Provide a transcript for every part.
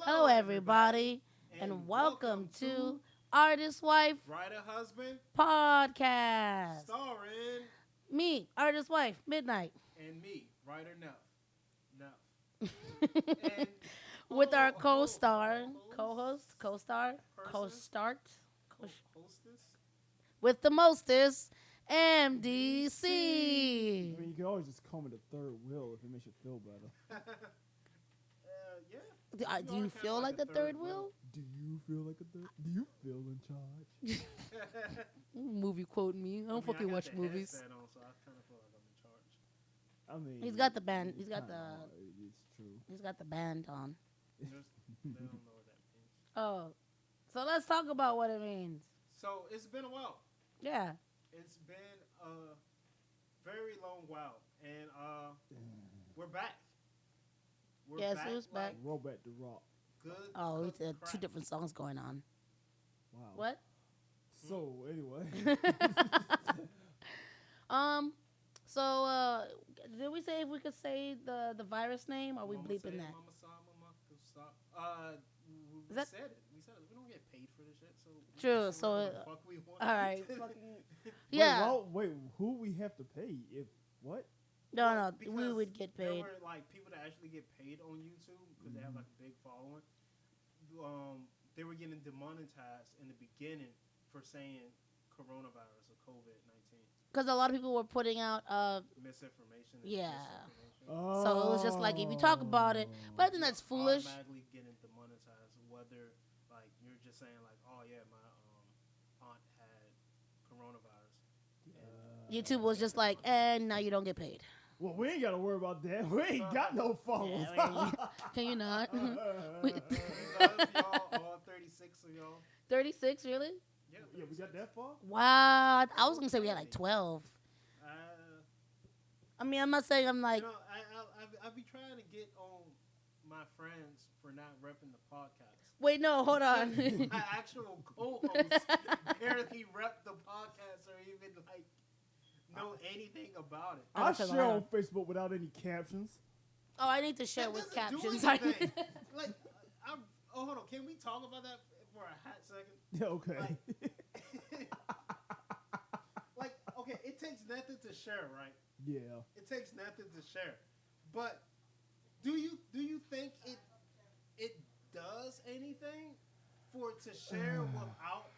Hello, everybody, and welcome to Artist Wife Writer Husband, Podcast. starring Me, Artist Wife, Midnight, and me, Writer Nuff. Nuff. And with our host, co-star, co-star, person, co-start, hostess. with the mostest, I MDC. mean, you can always just call me the third wheel if it makes you feel better. Yeah. Do you feel like the third wheel? Do you feel like a third? Do you feel in charge? Movie quoting me. I don't fucking watch movies. On, so I kind of feel like I'm in charge. I mean, He's got the band. He's got the. It's true. He's got the band on. They don't know what that means. Oh, so let's talk about what it means. So it's been a while. Yeah. It's been a very long while, and we're back. We're Yes, back, who's back? Roll back the rock. Good. Oh, we cooked had crap. two different songs going on. Wow. What? So anyway, So did we say if we could say the virus name? Or are we Mama bleeping said, that? Mama saw, Mama could stop. We Is that- said it. We said it. We don't get paid for this shit, so we True, can say so, whatever the fuck we want. All right. Yeah. Wait, who we have to pay? If what? No, we Because would get There paid. were like people that actually get paid on YouTube because they have like a big following. They were getting demonetized in the beginning for saying coronavirus or COVID-19 Because a lot of people were putting out. misinformation. And Yeah. disinformation. So it was just like, if you talk about it, but I think that's foolish. Automatically getting demonetized, whether like you're just saying like, oh yeah, my aunt had coronavirus. YouTube was just like, and now you don't get paid. Well, we ain't gotta worry about that. We ain't got no phones. Yeah, can you not? We love y'all, all 36 of y'all. 36, really? Yeah, Yeah, we got that far. Wow. I was gonna say we had like 12. Uh, I mean, I'm not saying I'm like. you know, I be trying to get on my friends for not repping the podcast. Wait, no, hold on. My actual co-hosts barely rep the podcast or even like know anything about it. I Because share I on don't. Facebook without any captions. Oh, I need to share That with doesn't do captions. anything. Like, hold on. Can we talk about that for a hot second? Yeah, okay. Like, okay, it takes nothing to share, right? Yeah. It takes nothing to share. But do you think it does anything for it to share without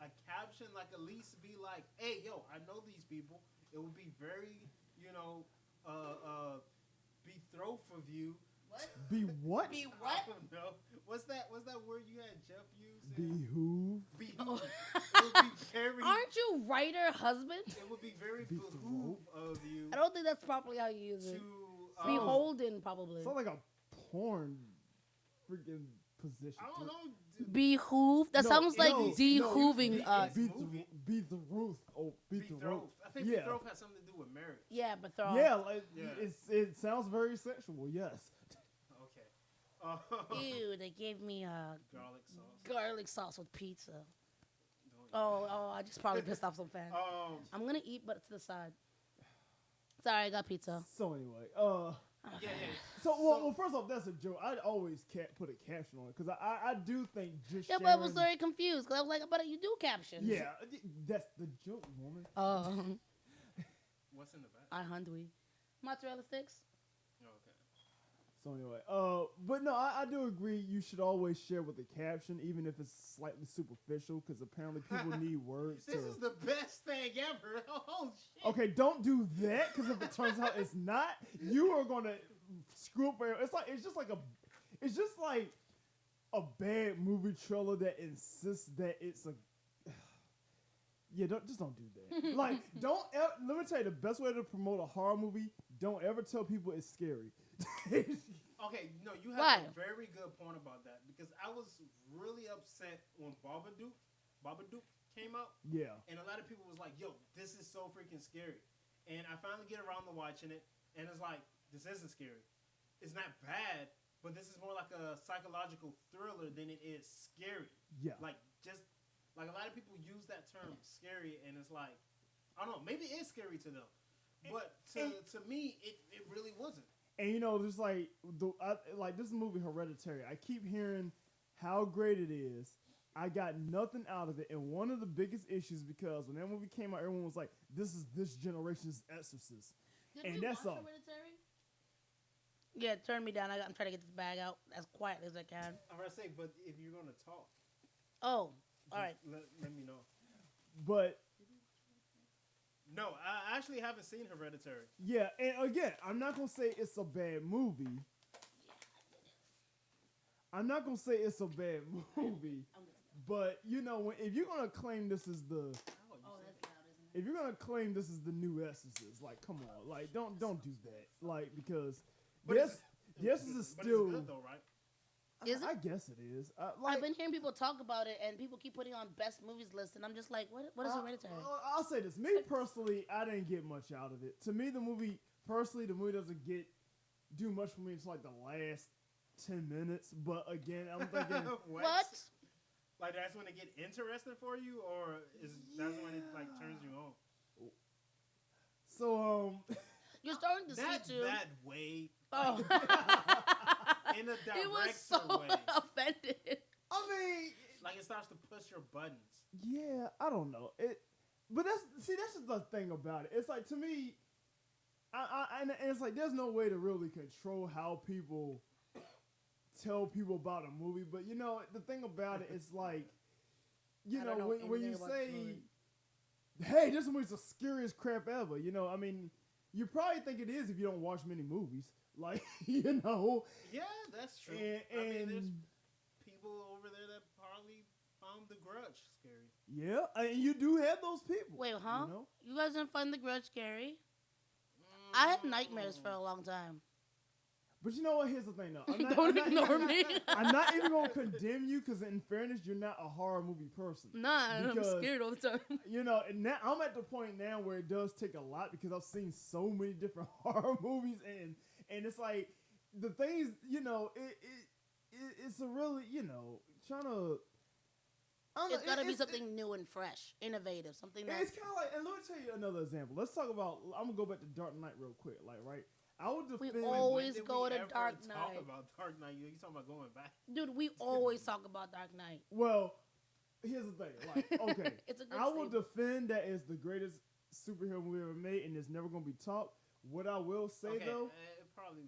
a caption? Like, at least be like, hey, yo, I know these people. It would be very, betroth of you. What? Be what? Be I what? don't know. What's that word you had Jeff use? Behoove. Behoove. It would be very. Aren't you writer husband? It would be very Betroth? behoove of you I don't think that's properly how you use to it. um, Beholden, probably. Sound like a porn freaking position. I don't know. Behoove? That No, sounds like no, de-hooving no, us. it's- Be the Ruth. Oh, be the Betroth. Ruth. I think Yeah. betroth has something to do with marriage. Yeah, but throw. Yeah, like Yeah. it sounds very sexual. Yes. Okay. Ew, they gave me Garlic sauce. garlic sauce with pizza. Don't eat Oh, I just probably pissed off some fans. that. I'm gonna eat, but to the side. Sorry, I got pizza. So anyway, Yeah. well, first off, that's a joke. I'd always put a caption on it because I do think just Yeah, sharing, but I was very confused because I was like, but you do captions. yeah, that's the joke, woman. What's in the back? I hungry. Mozzarella sticks. Oh, okay. So anyway, but no, I do agree. You should always share with a caption, even if it's slightly superficial, because apparently people need words This to. is the best thing ever. Oh shit. Okay, don't do that because if it turns out it's not, you are gonna screw up. It's just like a bad movie trailer that insists that it's a. Yeah, don't do that. Like, let me tell you the best way to promote a horror movie. Don't ever tell people it's scary. Okay, no, you Why? have a very good point about that because I was really upset when Babadook came out. Yeah. And a lot of people was like, yo, this is so freaking scary. And I finally get around to watching it, and it's like, this isn't scary. It's not bad, but this is more like a psychological thriller than it is scary. Yeah. Like, a lot of people use that term scary, and it's like, I don't know, maybe it is scary to them. But to me, it really wasn't. And just like like this movie Hereditary, I keep hearing how great it is. I got nothing out of it, and one of the biggest issues because when that movie came out, everyone was like, "This is this generation's Exorcist," Did we that's watch all. Hereditary? Yeah, turn me down. I'm trying to get this bag out as quietly as I can. I'm gonna say, but if you're gonna talk, Oh, just all right. let me know. But No, I actually haven't seen Hereditary. yeah, and again, I'm not gonna say it's a bad movie. I'm not gonna say it's a bad movie, but if you're gonna claim this is the Oh, that's loud, isn't it? if you're gonna claim this is the new Exorcist, like, come on, like, don't do that, like, because But yes, it's- the Exorcist is But still. it's good though, right? Is it? I guess it is. I've been hearing people talk about it, and people keep putting on best movies list, and I'm just like, what is Hereditary? I'll say this. Me personally, I didn't get much out of it. To me, the movie doesn't do much for me until like the last 10 minutes. But again, I'm thinking, What? Like that's when it get interesting for you, or that's when it like turns you on? so You're starting to Not see too. that way. Oh, In a he was direct so way. offended. I mean, Like it starts to push your buttons. yeah, I don't know it, but that's just the thing about it. It's like to me, and it's like there's no way to really control how people tell people about a movie. But the thing about it is like, I don't know when you anything about say, this movie. "Hey, this movie's the scariest crap ever," I mean, you probably think it is if you don't watch many movies. Like, Yeah, that's true. I mean, there's and people over there that probably found The Grudge scary. yeah, and you do have those people. Wait, huh? You know? You guys didn't find The Grudge scary? I had nightmares for a long time. But you know what? Here's the thing, though. Don't ignore me. I'm not even gonna condemn you because, in fairness, you're not a horror movie person. Nah, I'm Because- scared all the time. And now I'm at the point now where it does take a lot because I've seen so many different horror movies, and it's like the things, it's a really, trying to. I don't know, It's got to be it's- something new and fresh, innovative, something It's that's kind of like, and let me tell you another example. Let's talk about. I'm gonna go back to Dark Knight real quick, like right. I would We defend. always When did go we to ever Dark talk Knight. about Dark Knight? You talking about going back? dude. We always talk about Dark Knight. Well, here's the thing. Like, okay, It's a good I will staple. defend that it's the greatest superhero movie ever made, and it's never gonna be topped. What I will say though, it probably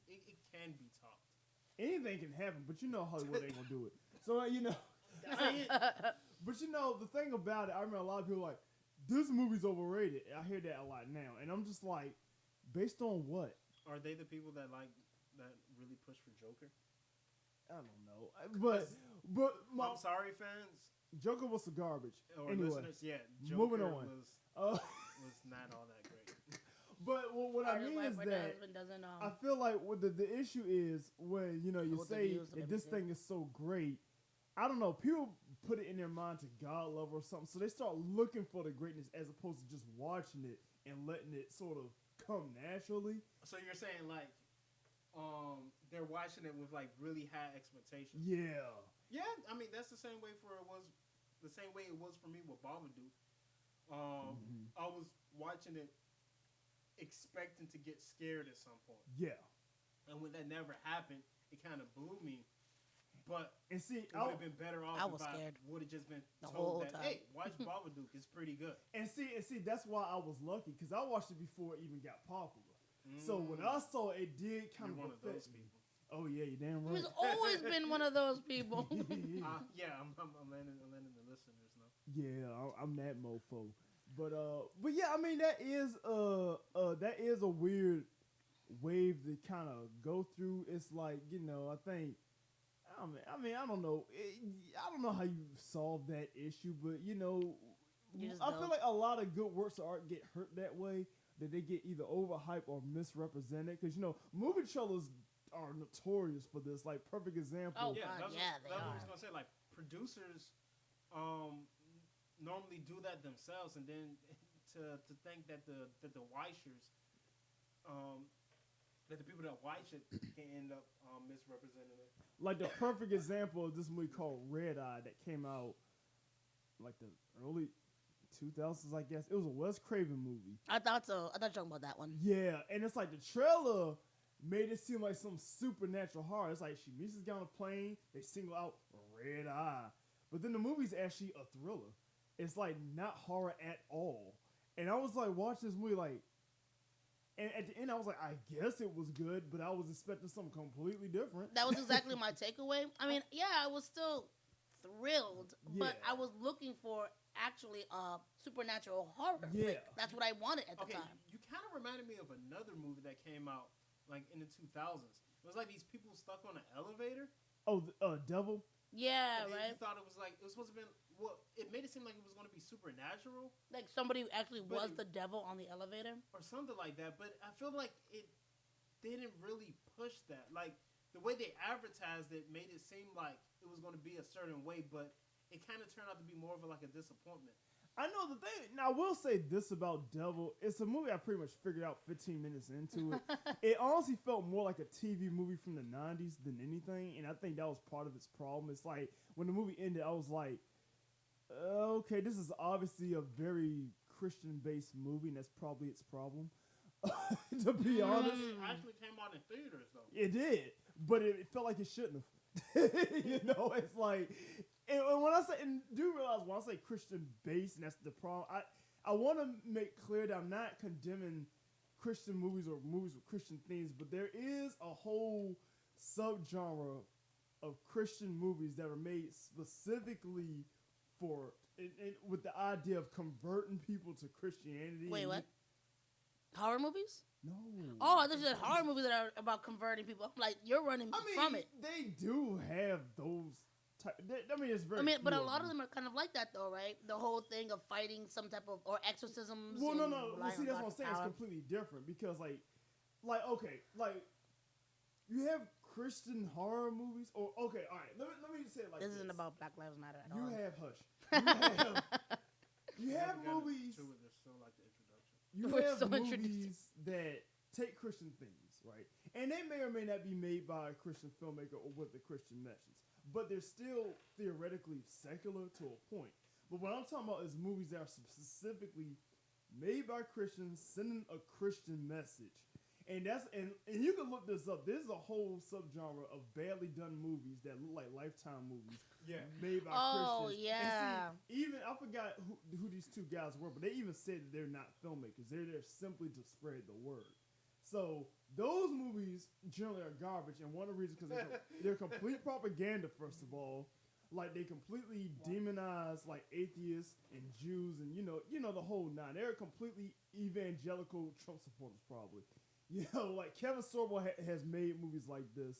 it can be topped. anything can happen, but Hollywood ain't gonna do it. So Say it. but the thing about it, I remember a lot of people like, this movie's overrated. I hear that a lot now, and I'm just like, based on what? Are they the people that really push for Joker? I don't know, but I'm sorry, fans Joker was the garbage. or Anyway, listeners. Yeah, Joker moving on. was not all that great. But what I mean is that husband doesn't I feel like what the issue is when you Both the say views of if this everything. thing is so great. I don't know. People put it in their mind to God love or something, so they start looking for the greatness as opposed to just watching it and letting it sort of come naturally. So you're saying like, they're watching it with like really high expectations. Yeah. Yeah, I mean that's the same way it was for me with Babadook. I was watching it expecting to get scared at some point, Yeah. and when that never happened, it kind of blew me. But And see, it would have been better off I was if I scared would have just been the told whole that, time. hey, watch Babadook, it's pretty good. and see, that's why I was lucky because I watched it before it even got popular. So when I saw it, did kind You're of one of those affect me. people. Oh yeah, you damn right. He's always been one of those people. Yeah, I'm letting the listeners know. Yeah, I'm that mofo. But yeah, I mean that is a weird wave to kind of go through. It's like I think. I don't know. I don't know how you solve that issue, but You just I feel don't. like a lot of good works of art get hurt that way. That they get either overhyped or misrepresented. Because movie trailers are notorious for this. Like perfect example. Oh, Yeah, God, that's they what I are. was gonna say. Like producers, normally do that themselves, and then to think that the Weichers, that the people that watch it can end up misrepresenting it. Like the perfect example of this movie called Red Eye that came out like the early 2000s, I guess. It was a Wes Craven movie. I thought so. I thought you were talking about that one. Yeah, and it's like the trailer made it seem like some supernatural horror. It's like she meets this guy on a plane, they single out Red Eye. But then the movie's actually a thriller. It's like not horror at all. And I was like, watch this movie like, and at the end I was like, I guess it was good, but I was expecting something completely different. That was exactly my takeaway. I mean, yeah, I was still thrilled, but Yeah. I was looking for actually a supernatural horror Yeah. flick. That's what I wanted at the Okay, time. you kind of reminded me of another movie that came out like in the 2000s. It was like these people stuck on an elevator. Oh, Devil? Yeah, And then right. You thought it was like it was supposed to be. Well, it made it seem like it was going to be supernatural Like somebody actually But was it- the devil on the elevator. or something like that. But I feel like it didn't really push that. Like the way they advertised it made it seem like it was going to be a certain way, but it kind of turned out to be more of like a disappointment. I know the thing. Now, I will say this about Devil. It's a movie I pretty much figured out 15 minutes into it. It honestly felt more like a TV movie from the 90s than anything. And I think that was part of its problem. It's like, when the movie ended, I was like, okay, this is obviously a very Christian-based movie, and that's probably its problem. To be honest. It actually came out in theaters though. It did, but it felt like it shouldn't have. You know, it's like, and when I say, and do realize when I say Christian based, and that's the problem. I want to make clear that I'm not condemning Christian movies or movies with Christian themes, but there is a whole subgenre of Christian movies that are made specifically for, with the idea of converting people to Christianity. Wait, And what? Horror movies? No. Oh, there's just horror movies that are about converting people. I'm like, you're running I mean, from it. they do have those type. I mean, it's very. I mean, but a few lot of them are kind of like that, though, right? The whole thing of fighting some type of or exorcisms. Well, no, and no. Well, relying see, on that's what I'm God's saying. It's power. completely different because, like okay, like you have Christian horror movies, or okay, all right. Let me just say it like This this. isn't about Black Lives Matter at You all. have Hush. You have Never got movies. into it, it's still like the introduction. You We're have so movies introduced. that take Christian themes, right? And they may or may not be made by a Christian filmmaker or with a Christian message, but they're still theoretically secular to a point. But what I'm talking about is movies that are specifically made by Christians, sending a Christian message. And you can look this up. There's a whole subgenre of badly done movies that look like Lifetime movies. Yeah. Made by Oh, Christians. yeah. And see, even I forgot who these two guys were, but they even said that they're not filmmakers. They're there simply to spread the word. So those movies generally are garbage, and one of the reasons because they're complete propaganda. First of all, like they completely demonize like atheists and Jews, and you know the whole nine. They're completely evangelical Trump supporters, probably. You know, like Kevin Sorbo has made movies like this,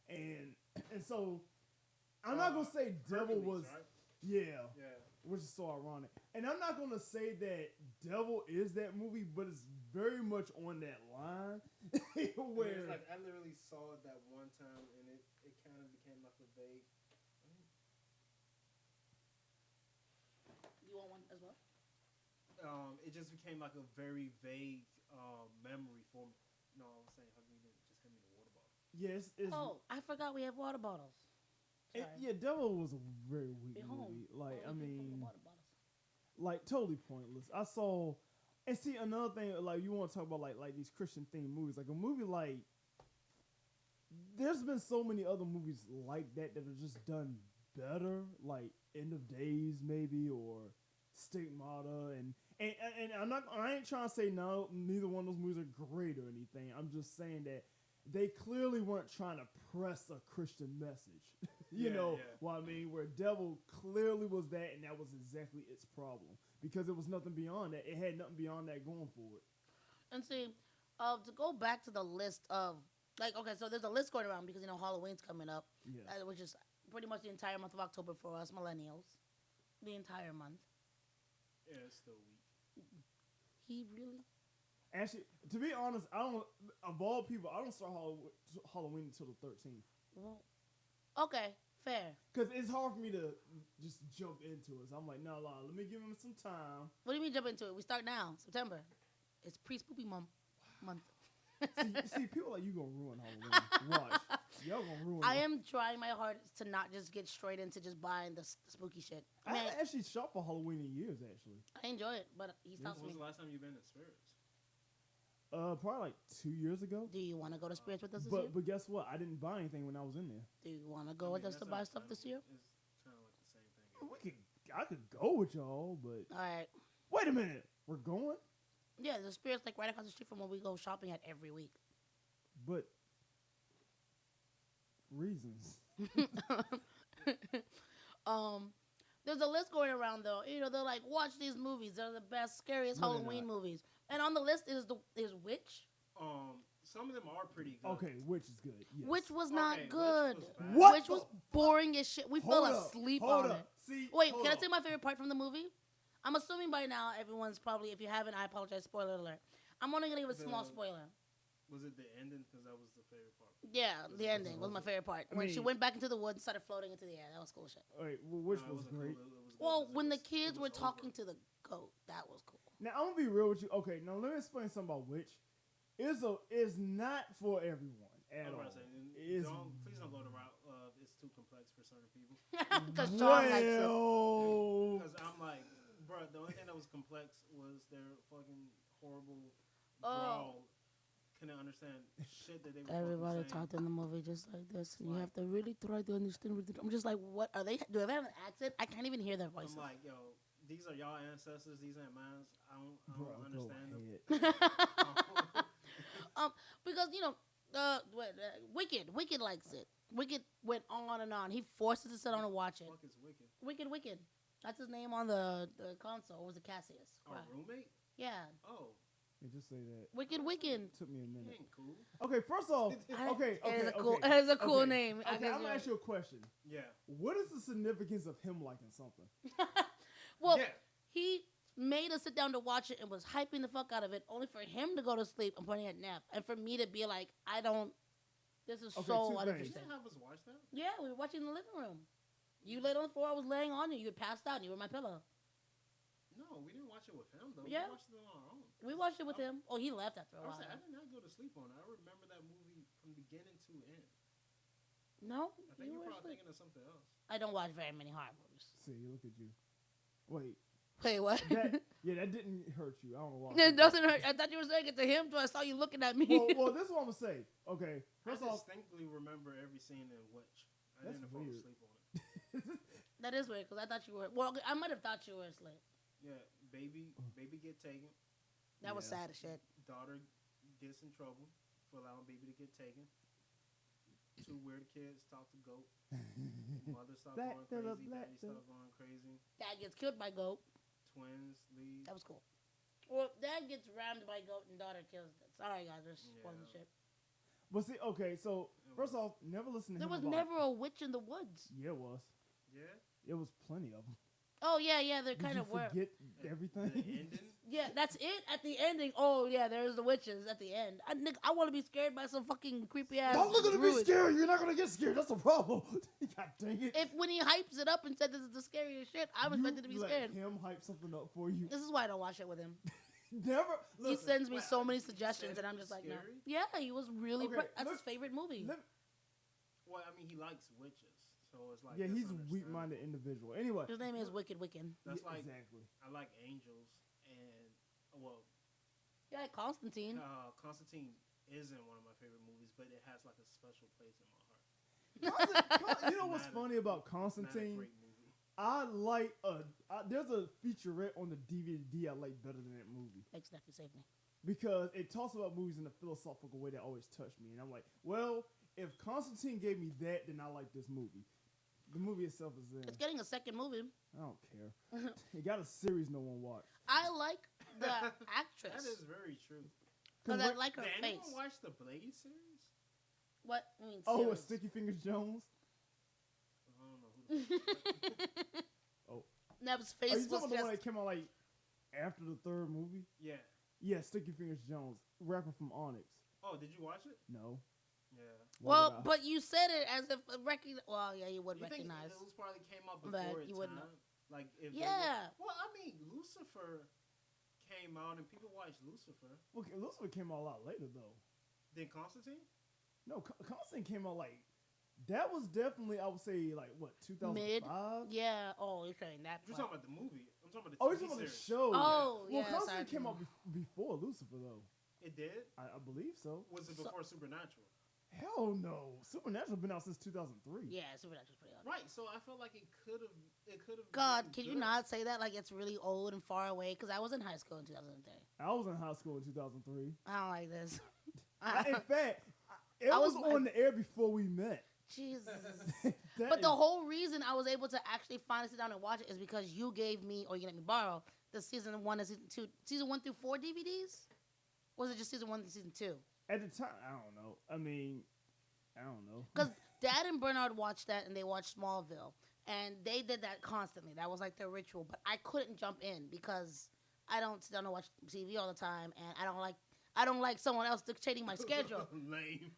and so I'm not gonna say Devil Hercules, was right? yeah, Yeah. which is so ironic, and I'm not gonna say that Devil is that movie, but it's very much on that line where It's like I literally saw it that one time, and it kind of became like a vague. You want one as well? It just became like a very vague memory for me. No, I was saying, hug me, then just hand me the water bottle. yes, Oh, I forgot we have water bottles. Sorry. yeah, Devil was a very weak Be home. movie. Like Oh, I we can put the mean, water bottles. like totally pointless. I saw, and see another thing. Like you want to talk about like these Christian themed movies, like a movie like. There's been so many other movies like that that are just done better, like End of Days maybe or Stigmata, and I ain't trying to say no, neither one of those movies are great or anything. I'm just saying that they clearly weren't trying to press a Christian message. you Yeah, know yeah. what I mean? Where Devil clearly was that, and that was exactly its problem because it was nothing beyond that. It had nothing beyond that going for it. And see, to go back to the list of like, okay, so there's a list going around because Halloween's coming up, Yeah. which is pretty much the entire month of October for us millennials, the entire month. Yeah, it's still weak. He really? Actually, to be honest, I don't. Of all people, I don't start Halloween until the 13th Well, okay, fair. because it's hard for me to just jump into it. So I'm like, no, let me give him some time. What do you mean jump into it? We start now, September. It's pre-spoopy month. See, people like you gonna ruin Halloween. Watch, y'all gonna ruin. I it. am trying my hardest to not just get straight into just buying the spooky shit. I I mean, haven't actually shot for Halloween in years. Actually, I enjoy it, but he stops When me. was the last time you've been in spirits? Probably like 2 years ago. Do you want to go to Spirits with us this year? But guess what? I didn't buy anything when I was in there. Do you want to go with us to buy stuff this year? It's kind of like the same thing. I could go with y'all, but All right. wait a minute. We're going, Yeah, the Spirits like right across the street from where we go shopping at every week. but reasons. There's a list going around though. You know, they're like, watch these movies. They're the best, scariest No, they're Halloween not. movies. And on the list is Witch, Some of them are pretty good. Okay, which is good. Yes. which was not Okay, Witch good. was bad. What Which the was boring as shit. We Hold fell up, asleep hold on up. it. See, Wait, hold can I up. say my favorite part from the movie? I'm assuming by now everyone's probably, if you haven't, I apologize. Spoiler alert. I'm only gonna give a small The- spoiler. Was it the ending? Because that was the favorite part. Yeah, Was the it- ending was my favorite part. I When she mean- went back into the woods, started floating into the air. That was cool shit. Wait, which No, it was wasn't great. Cool. It was good Well, 'cause it when the was- it kids were was talking over. to the goat, that was cool. Now I'm gonna be real with you. Okay, now let me explain something about Witch. It's not for everyone at I'm all. about to say, It's please don't go the route of it's too complex for certain people. Because Sean likes it. well, Because I'm like, bro, the only thing that was complex was their fucking horrible Oh. drawl. Couldn't understand shit that they were Everybody fucking saying. talked in the movie just like this, and you Like- have to really try to understand. I'm just like, what are they? Do they have an accent? I can't even hear their voices. I'm like, yo, these are y'all ancestors. These ain't mine. I don't bro, go understand them. ahead. Because Wicked likes it. Wicked went on and on. He forced us to sit down and watch it. Fuck is wicked. Wicked. That's his name on the console. Or was it Cassius? Our Right. roommate? Yeah, Oh, Yeah, just say that. Wicked. Took me a he minute. ain't cool. Okay, first off, okay, It is okay, a cool. okay. It is a cool okay. name. I Okay, guess I'm gonna you're ask you a question. Yeah. What is the significance of him liking something? Well, yeah. he made us sit down to watch it and was hyping the fuck out of it, only for him to go to sleep and putting a nap, and for me to be like, I don't. This is Okay, so two You uninteresting. didn't have us watch that? Yeah, we were watching in the living room. You laid on the floor. I was laying on you. You had passed out. and You were my pillow. No, we didn't watch it with him though. Yeah. We watched it on our own. We watched it with him. Oh, he left after a I, while. I did not go to sleep on it. I remember that movie from beginning to end. No, I think you you're were probably asleep. thinking of something else. I don't watch very many horror movies. See, look at you. Wait, Wait, what? that didn't hurt you. I don't know why. It doesn't hurt. I thought you were saying it to him, so I saw you looking at me. Well, this is what I'm gonna say. Okay, I first off, distinctly remember every scene in Witch. I That's didn't fall weird. asleep on it. That is weird because I thought you were. Well, I might have thought you were asleep. Yeah, baby get taken. That was Yeah. sad as shit. Daughter gets in trouble for allowing baby to get taken. Two weird kids talk to goat. Mother starts Black going fella, crazy. black Daddy fella. starts going crazy. Dad gets killed by goat. Twins leave. That was cool. Well, dad gets rammed by goat and daughter kills. Sorry, guys, we're spoiling Yeah. shit. but see, okay, so It first was- off, never listen to There him was about- never a witch in the woods. Yeah, it was. Yeah. It was plenty of them. Oh yeah, there Did kind you of were. forget everything? The ending. Yeah, that's it at the ending. Oh yeah, there's the witches at the end. I want to be scared by some fucking creepy ass. Don't look at me druid. scared. You're not gonna get scared. That's a problem. God dang it. If when he hypes it up and said this is the scariest shit, I'm You expected to be let scared. him hype something up for you. This is why I don't watch it with him. Never. He Listen, sends me wait, so many he suggestions, said and I'm it just was like, no. scary? Yeah, he was really. Okay, That's his look- favorite movie. let- Well, I mean, he likes witches, so it's like yeah, that's he's a weak-minded individual. Anyway. His name is Wicked Wiccan. That's Yeah, like exactly. I like angels and well, Yeah, Constantine. Constantine isn't one of my favorite movies, but it has like a special place in my heart. You know what's Not a- funny about It's not a Constantine? great movie. I like there's a featurette on the DVD I like better than that movie Thanks, nephew, save me. because it talks about movies in a philosophical way that always touched me, and I'm like, well, if Constantine gave me that, then I like this movie. The movie itself is It's getting a second movie. I don't care. It got a series no one watched. I like the That actress is very true. because I like her Did face. anyone watch the Blade series? What? I mean, Oh, series. it's Sticky Fingers Jones. I don't know who. The Oh. Nev's Are face you was talking about the just. one that came out like after the third movie? yeah. Yeah, Sticky Fingers Jones, rapper from Onyx. Oh, did you watch it? No. Yeah. Why Well, would I? but you said it as if well, yeah, you would You think recognize. those probably came out But before its you wouldn't time? Like if they Yeah. were- well, I mean, Lucifer came out and people watched Lucifer. Well, Lucifer came out a lot later though. Then Constantine. No, Constantine came out like that was definitely I would say like what 2005. Yeah. Oh, you're saying that. You're part. talking about the movie. I'm talking about the Oh, you're TV talking about the series. show. Oh, Well, yeah, Constantine sorry. came out before Lucifer though. It did? I believe so. Was it So- before Supernatural? Hell no. Supernatural been out since 2003. Yeah, Supernatural's pretty old. Right, so I felt like it could have. God, can you not say that like it's really old and far away? Because I was in high school in 2003. I was in high school in 2003. I don't like this. In fact, it I was was- on the air before we met. Jesus. That But the is- whole reason I was able to actually finally sit down and watch it is because you gave me, or you let me borrow, the season 1 and season 1 through 4 DVDs? Or was it just season 1 and season 2? at the time, I don't know. I mean, I don't know. Because Dad and Bernard watched that and they watched Smallville. And they did that constantly. That was like their ritual. But I couldn't jump in because I don't sit down and watch TV all the time. And I don't like someone else dictating my schedule. Lame.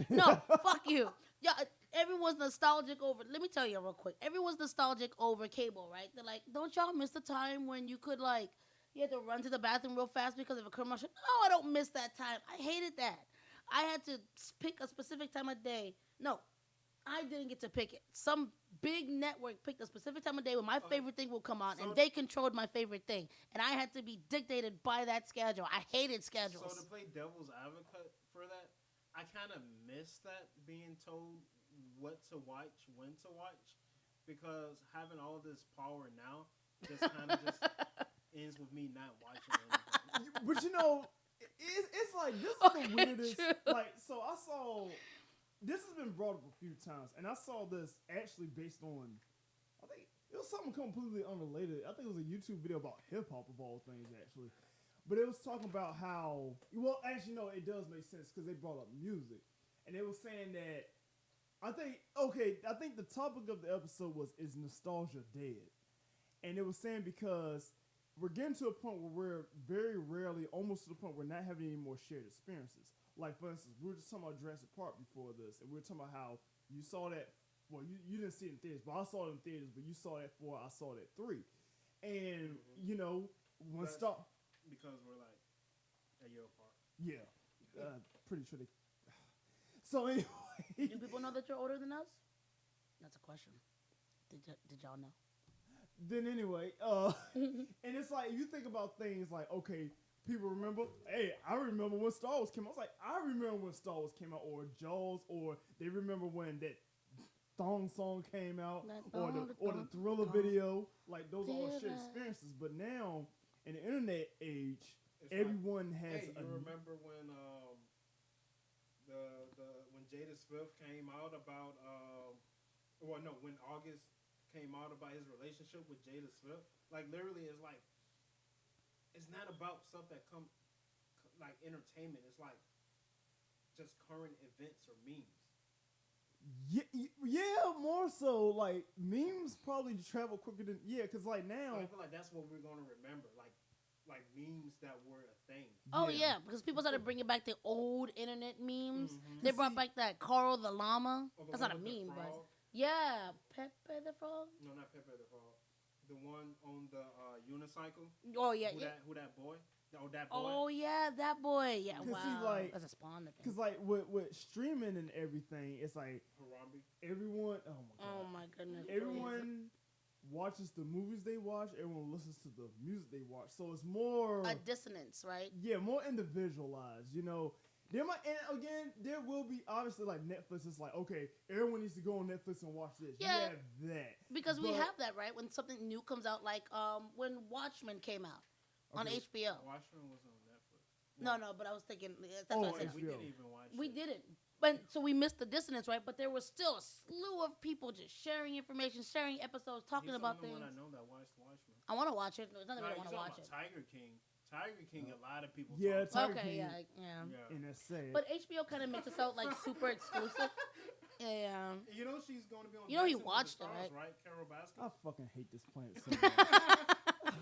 No, fuck you. Yeah, everyone's nostalgic over. Let me tell you real quick. Everyone's nostalgic over cable, right? They're like, don't y'all miss the time when you could like, you had to run to the bathroom real fast because of a commercial? No, I don't miss that time. I hated that. I had to pick a specific time of day. No, I didn't get to pick it. Some big network picked a specific time of day when my favorite thing will come on, So- and they controlled my favorite thing, and I had to be dictated by that schedule. I hated schedules. So to play devil's advocate for that, I kind of miss that being told what to watch, when to watch, because having all this power now just kind of just ends with me not watching anything. But you know, it's like this is Okay, the weirdest. true. Like, so I saw this has been brought up a few times, and I saw this actually based on. I think it was something completely unrelated. I think it was a YouTube video about hip hop of all things, actually. But it was talking about how. Well, actually, no, it does make sense because they brought up music, and they were saying that. I think the topic of the episode was is nostalgia dead, and it was saying because we're getting to a point where we're very rarely, almost to the point where we're not having any more shared experiences. Like, for instance, we were just talking about Jurassic Park before this, and we were talking about how you saw that, well, you didn't see it in theaters, but I saw it in theaters, but you saw it at 4, I saw it at 3. And, you know, when That's- Star... Because we're like a year apart. Yeah. Pretty sure they... So, anyway... Do people know that you're older than us? That's a question. Did y'all know? Then anyway, and it's like, you think about things like, okay, people remember, hey, I remember when Star Wars came out. It's like, I remember when Star Wars came out, or Jaws, or they remember when that thong song came out, That or thong, the thong, Thriller thong. video. Like, those are all shared Thriller. experiences. But now, in the internet age, It's like, everyone has hey, you remember when when Jada Smith came out about when August came out about his relationship with Jada Smith? Like, literally, it's like it's not about stuff that like entertainment. It's like just current events or memes. yeah, more so. Like, memes probably travel quicker than, because like So now, I feel like that's what we're gonna remember, like memes that were a thing. Oh Yeah. yeah, because people started bringing back the old internet memes. Mhm. They brought back that Carl the llama. Or the That's one not a with the meme, but frog. yeah, Pepe the Frog. No, not Pepe the Frog. The one on the unicycle. Oh yeah, Who yeah. that boy? Oh, that boy. Oh yeah, that boy. Yeah, 'Cause wow. see, like- That's a spawn thing. because like with streaming and everything, it's like Harambe. everyone. Oh my god. Oh my goodness. Everyone watches the movies they watch. Everyone listens to the music they watch. So it's more, A dissonance, right? more individualized. You know, there might, and again, there will be obviously like Netflix is like, okay, everyone needs to go on Netflix and watch this. Yeah. You have that. Because we But- have that, right? When something new comes out, like when Watchmen came out on Okay. HBO. Watchmen was on Netflix. No, but I was thinking that's Oh, what I said. We HBO. didn't even watch. We it. didn't. But so we missed the dissonance, right? But there was still a slew of people just sharing information, sharing episodes, talking He's about the things. only one I know that watched Watchmen. I want to watch it. There's nothing Nah, I you want to talking watch it. about Tiger King. Tiger King, a lot of people. Yeah, talk Tiger Okay, King. yeah. Yeah. And that's sad. But HBO kind of makes it sound like super exclusive. Yeah. You know she's going to be on. You know he Dancing with the watched it, Stars, right? Carol Baskin. I fucking hate this planet so much.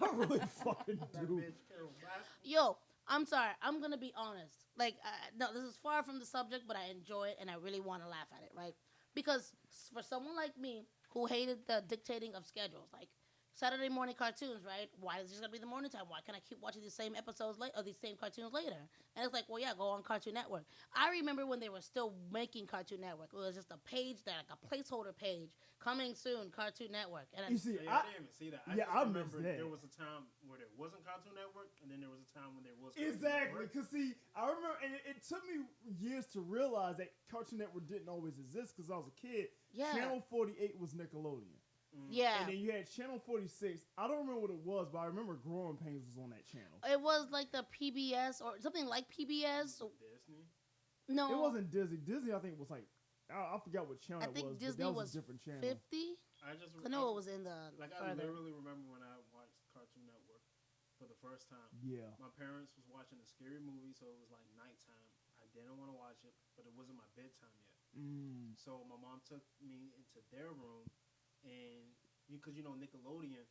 I really fucking That do. bitch, Carol Baskin. Yo, I'm sorry. I'm gonna be honest. Like, no, this is far from the subject, but I enjoy it and I really want to laugh at it, right? Because for someone like me who hated the dictating of schedules, like Saturday morning cartoons, right? Why is it just gonna be the morning time? Why can't I keep watching these same episodes or these same cartoons later? And it's like, well, yeah, go on Cartoon Network. I remember when they were still making Cartoon Network. It was just a page there, like a placeholder page, coming soon, Cartoon Network. And You see, Yeah, I didn't even see that. yeah, I just missed remember that. there was a time where there wasn't Cartoon Network, and then there was a time when there was exactly, Cartoon Network. because see, I remember, and it took me years to realize that Cartoon Network didn't always exist. Because I was a kid, yeah, Channel 48 was Nickelodeon, yeah. and then you had Channel 46. I don't remember what it was, but I remember Growing Pains was on that channel. It was like the PBS or something like PBS. Disney. No, It wasn't Disney. Disney, I think, was like I forgot what channel I think it was. Disney but that was a different channel. 50. I just I know it was in the like I further. literally remember when I watched Cartoon Network for the first time. Yeah. My parents was watching a scary movie, so it was like nighttime. I didn't want to watch it, but it wasn't my bedtime yet. So my mom took me into their room, and because Nickelodeon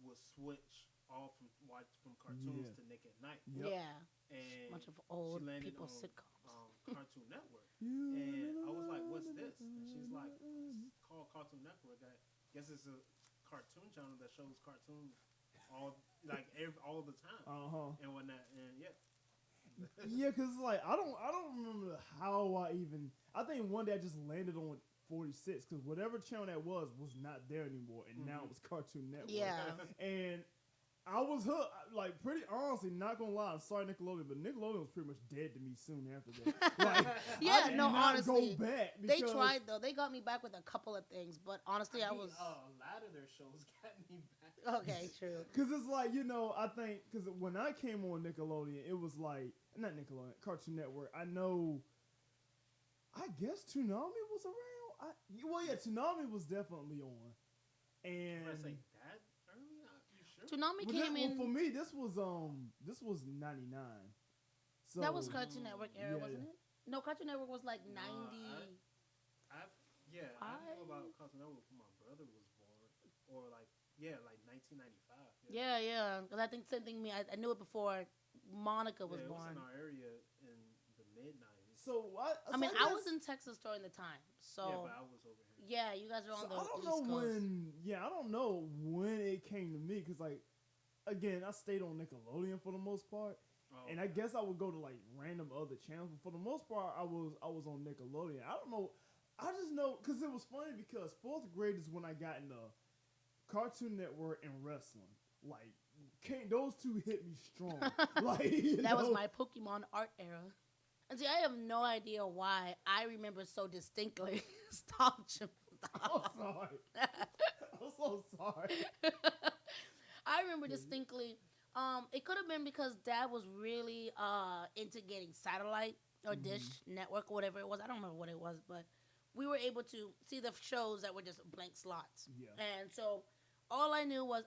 would switch off from cartoons to Nick at Night. Yep. Yeah, And bunch of old landed people on, sitcoms. Cartoon Network. And I was like, "What's this?" And she's like, "It's called Cartoon Network. I guess it's a cartoon channel that shows cartoons all the time and whatnot." And yeah. Yeah, cause like I don't remember how I think one day I just landed on 46 because whatever channel that was not there anymore, and now it was Cartoon Network. Yeah, And I was hooked. Like, pretty honestly, not gonna lie, I'm sorry Nickelodeon, but Nickelodeon was pretty much dead to me soon after that. Like, yeah. I did No, not honestly, go back. they because- tried though. They got me back with a couple of things, but honestly, I was a lot of their shows got me back. okay. True. Cause it's like, I think cause when I came on Nickelodeon, it was like not Nickelodeon, Cartoon Network. I guess Toonami was around. Toonami was definitely on. And Did I say that early? You sure? Toonami came in. for me, this was 99. So That was Cartoon Network era, yeah, wasn't it? No, Cartoon Network was like No, 90. I knew about Cartoon Network when my brother was born, or like 1995. Yeah. Because I think same thing. I knew it before Monica was it was born. in our area in the mid-90s. So what? I mean, I was in Texas during the time, so Yeah, but I was over here. yeah, you guys are on the I don't East know Coast. when. Yeah, I don't know when it came to me because, like, again, I stayed on Nickelodeon for the most part, and I guess I would go to like random other channels, but for the most part, I was on Nickelodeon. I don't know. I just know because it was funny because fourth grade is when I got into Cartoon Network and wrestling. Like, those two hit me strong. Like That was my Pokemon art era. And see, I have no idea why I remember so distinctly. Stop, Jim. I'm sorry. I'm so sorry. I remember distinctly. It could have been because Dad was really into getting satellite or dish network or whatever it was. I don't remember what it was, but we were able to see the shows that were just blank slots. Yeah. And so all I knew was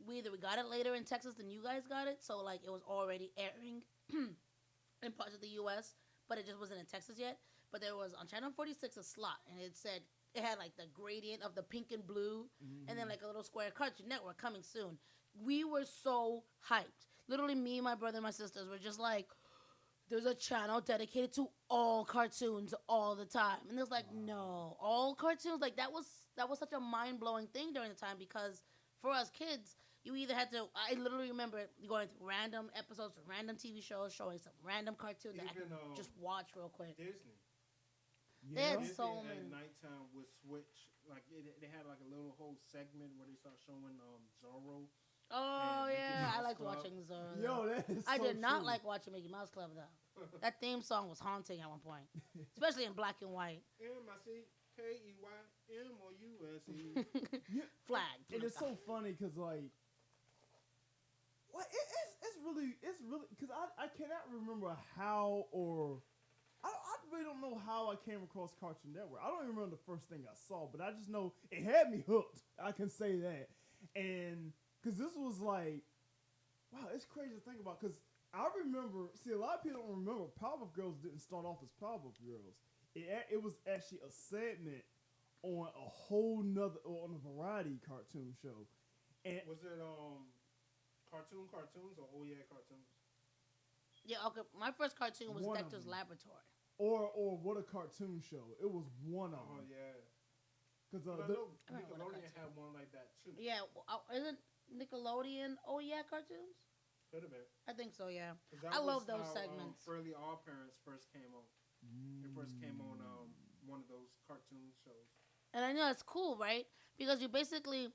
we got it later in Texas than you guys got it, so like it was already airing in parts of the U.S., but it just wasn't in Texas yet. But there was on Channel 46 a slot, and it had like the gradient of the pink and blue, and then like a little square Cartoon Network coming soon. We were so hyped. Literally, me, my brother, and my sisters were just like, there's a channel dedicated to all cartoons all the time. And it was like, no, all cartoons? Like, that was such a mind-blowing thing during the time because for us kids, you either had to, I literally remember going through random episodes of random TV shows, showing some random cartoon that I could just watch real quick. Disney. They had Disney so at many. nighttime would switch, like they had like a little whole segment where they start showing Zorro. Oh, and Mickey yeah. I Mouse liked Club. watching Zorro. Yo, that is I so did not true. like watching Mickey Mouse Club, though. That theme song was haunting at one point, especially in black and white. MICKEYMOUSE. Flag. And it's so funny because like it's really because I cannot remember how or I really don't know how I came across Cartoon Network. I don't even remember the first thing I saw, but I just know it had me hooked. I can say that. And because this was like, wow, it's crazy to think about. Because I remember, see, a lot of people don't remember Powerpuff Girls didn't start off as Powerpuff Girls. It was actually a segment on a whole nother, on a variety cartoon show. And Was it cartoons or Oh Yeah Cartoons? Yeah, okay. My first cartoon was One of Dexter's them. Laboratory. or What a Cartoon Show. It was one of Oh them. yeah. Because But I the, know I remember what Nickelodeon cartoon. had one like that too. Yeah, isn't Nickelodeon? Oh yeah, cartoons. Could have been. I think so. Yeah. 'Cause that I love was those how, segments. Fairly Odd Parents first came on. It first came on one of those cartoon shows. And I know it's cool, right? Because you basically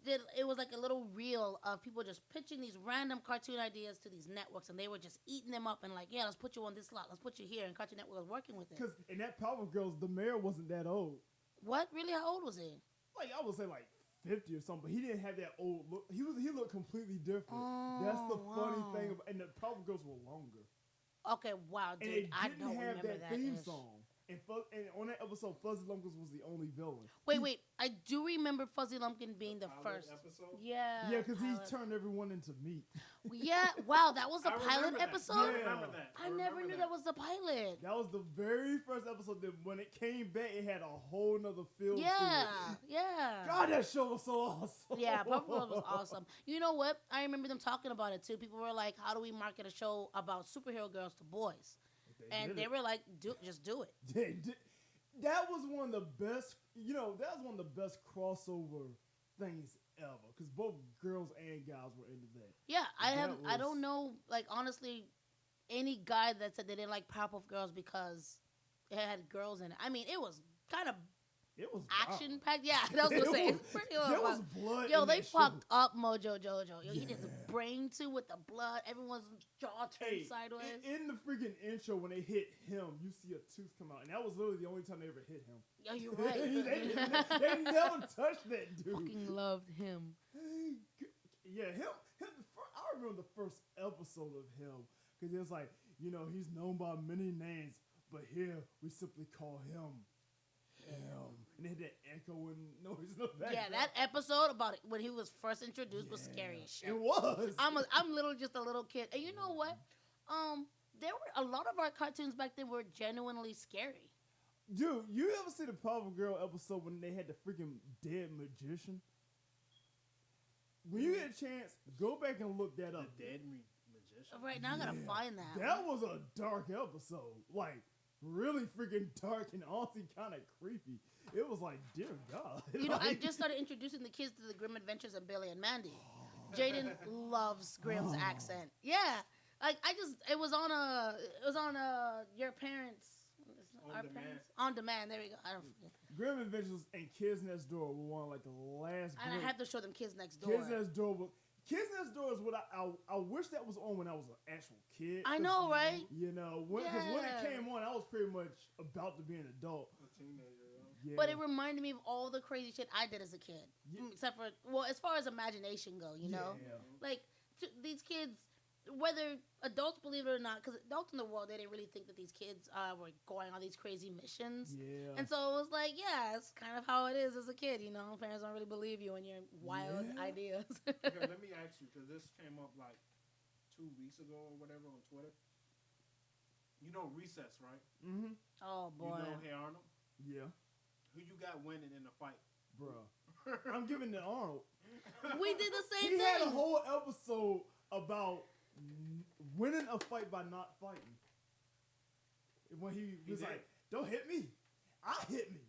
did. It was like a little reel of people just pitching these random cartoon ideas to these networks, and they were just eating them up and like, yeah, let's put you on this slot, let's put you here, and Cartoon Network was working with it. Because in that Powerpuff Girls, the mayor wasn't that old. What? Really? How old was he? Like I would say like 50 or something, but he didn't have that old look. He looked completely different. That's the funny wow. thing. And the Powerpuff Girls were longer, Okay, wow, and dude, it I didn't don't have remember that that. theme ish. song. And on that episode, Fuzzy Lumpkins was the only villain. Wait, I do remember Fuzzy Lumpkin being the Pilot first. episode. Yeah. Yeah, because he pilot. turned everyone into meat. Yeah, wow, that was the I pilot remember that. episode. I remember that. I never knew that was the pilot. That was the very first episode. That when it came back, it had a whole nother feel. Yeah, To it. yeah. God, that show was so awesome. Yeah, Puppet Girls was awesome. You know what? I remember them talking about it too. People were like, "How do we market a show about superhero girls to boys?" And they were like, just do it." They did. That was one of the best. You know, that was one of the best crossover things ever. Because both girls and guys were into that. Yeah, I That don't was- know, like honestly, any guy that said they didn't like Powerpuff Girls because it had girls in it. I mean, it was kind of It was action packed. Yeah, that was It gonna say was- it's pretty. There was wild. blood. Yo, in they that show. fucked up Mojo Jojo. Yo, he did the Yeah. brain too with the blood. Everyone's jaw turned Hey, sideways. in the freaking intro, when they hit him, you see a tooth come out, and that was literally the only time they ever hit him. Yo, you're they, right. they never touched that dude. Fucking loved him. Yeah, him. I remember the first episode of him because it was like, you know, he's known by many names, but here we simply call him. And they had that echoing noise in the background. Yeah, that episode about it, when he was first introduced was scary as shit. It was. I'm little, just a little kid, and you know what? There were a lot of our cartoons back then were genuinely scary. Dude, you ever see the Powerpuff Girl episode when they had the freaking dead magician? When you get a chance, go back and look that The up. Dead Magician. Right now, I gotta Yeah. find that. That was a dark episode. Like, really freaking dark and honestly kind of creepy. It was like, dear God. You know, I Like- just started introducing the kids to the Grim Adventures of Billy and Mandy. Jaden loves Grimm's Oh. accent. Yeah, like it was on your parents. On Our Demand. parents on demand. There we go. I don't forget. Grim Adventures and Kids Next Door were one of like the last. And I great- have to show them Kids Next Door. Kids Next Door was. Kids Next Door is what I wish that was on when I was an actual kid. I 'cause, know, right? You know, because when Yeah. it came on, I was pretty much about to be an adult. A teenager. Yeah. But it reminded me of all the crazy shit I did as a kid. Yeah. Except for, well, as far as imagination go, you know? Yeah. Like, these kids, whether adults believe it or not, because adults in the world, they didn't really think that these kids were going on these crazy missions. Yeah. And so it was like, yeah, it's kind of how it is as a kid, you know? Parents don't really believe you and your wild Yeah. ideas. Okay, let me ask you, because this came up like 2 weeks ago or whatever on Twitter. You know Recess, right? Mm-hmm. Oh, boy. You know Hey Arnold? Yeah. Who you got winning in the fight? Bruh. I'm giving it Arnold. We did the same He had a thing. whole episode about winning a fight by not fighting. When he was did. like, "Don't hit me, I hit me,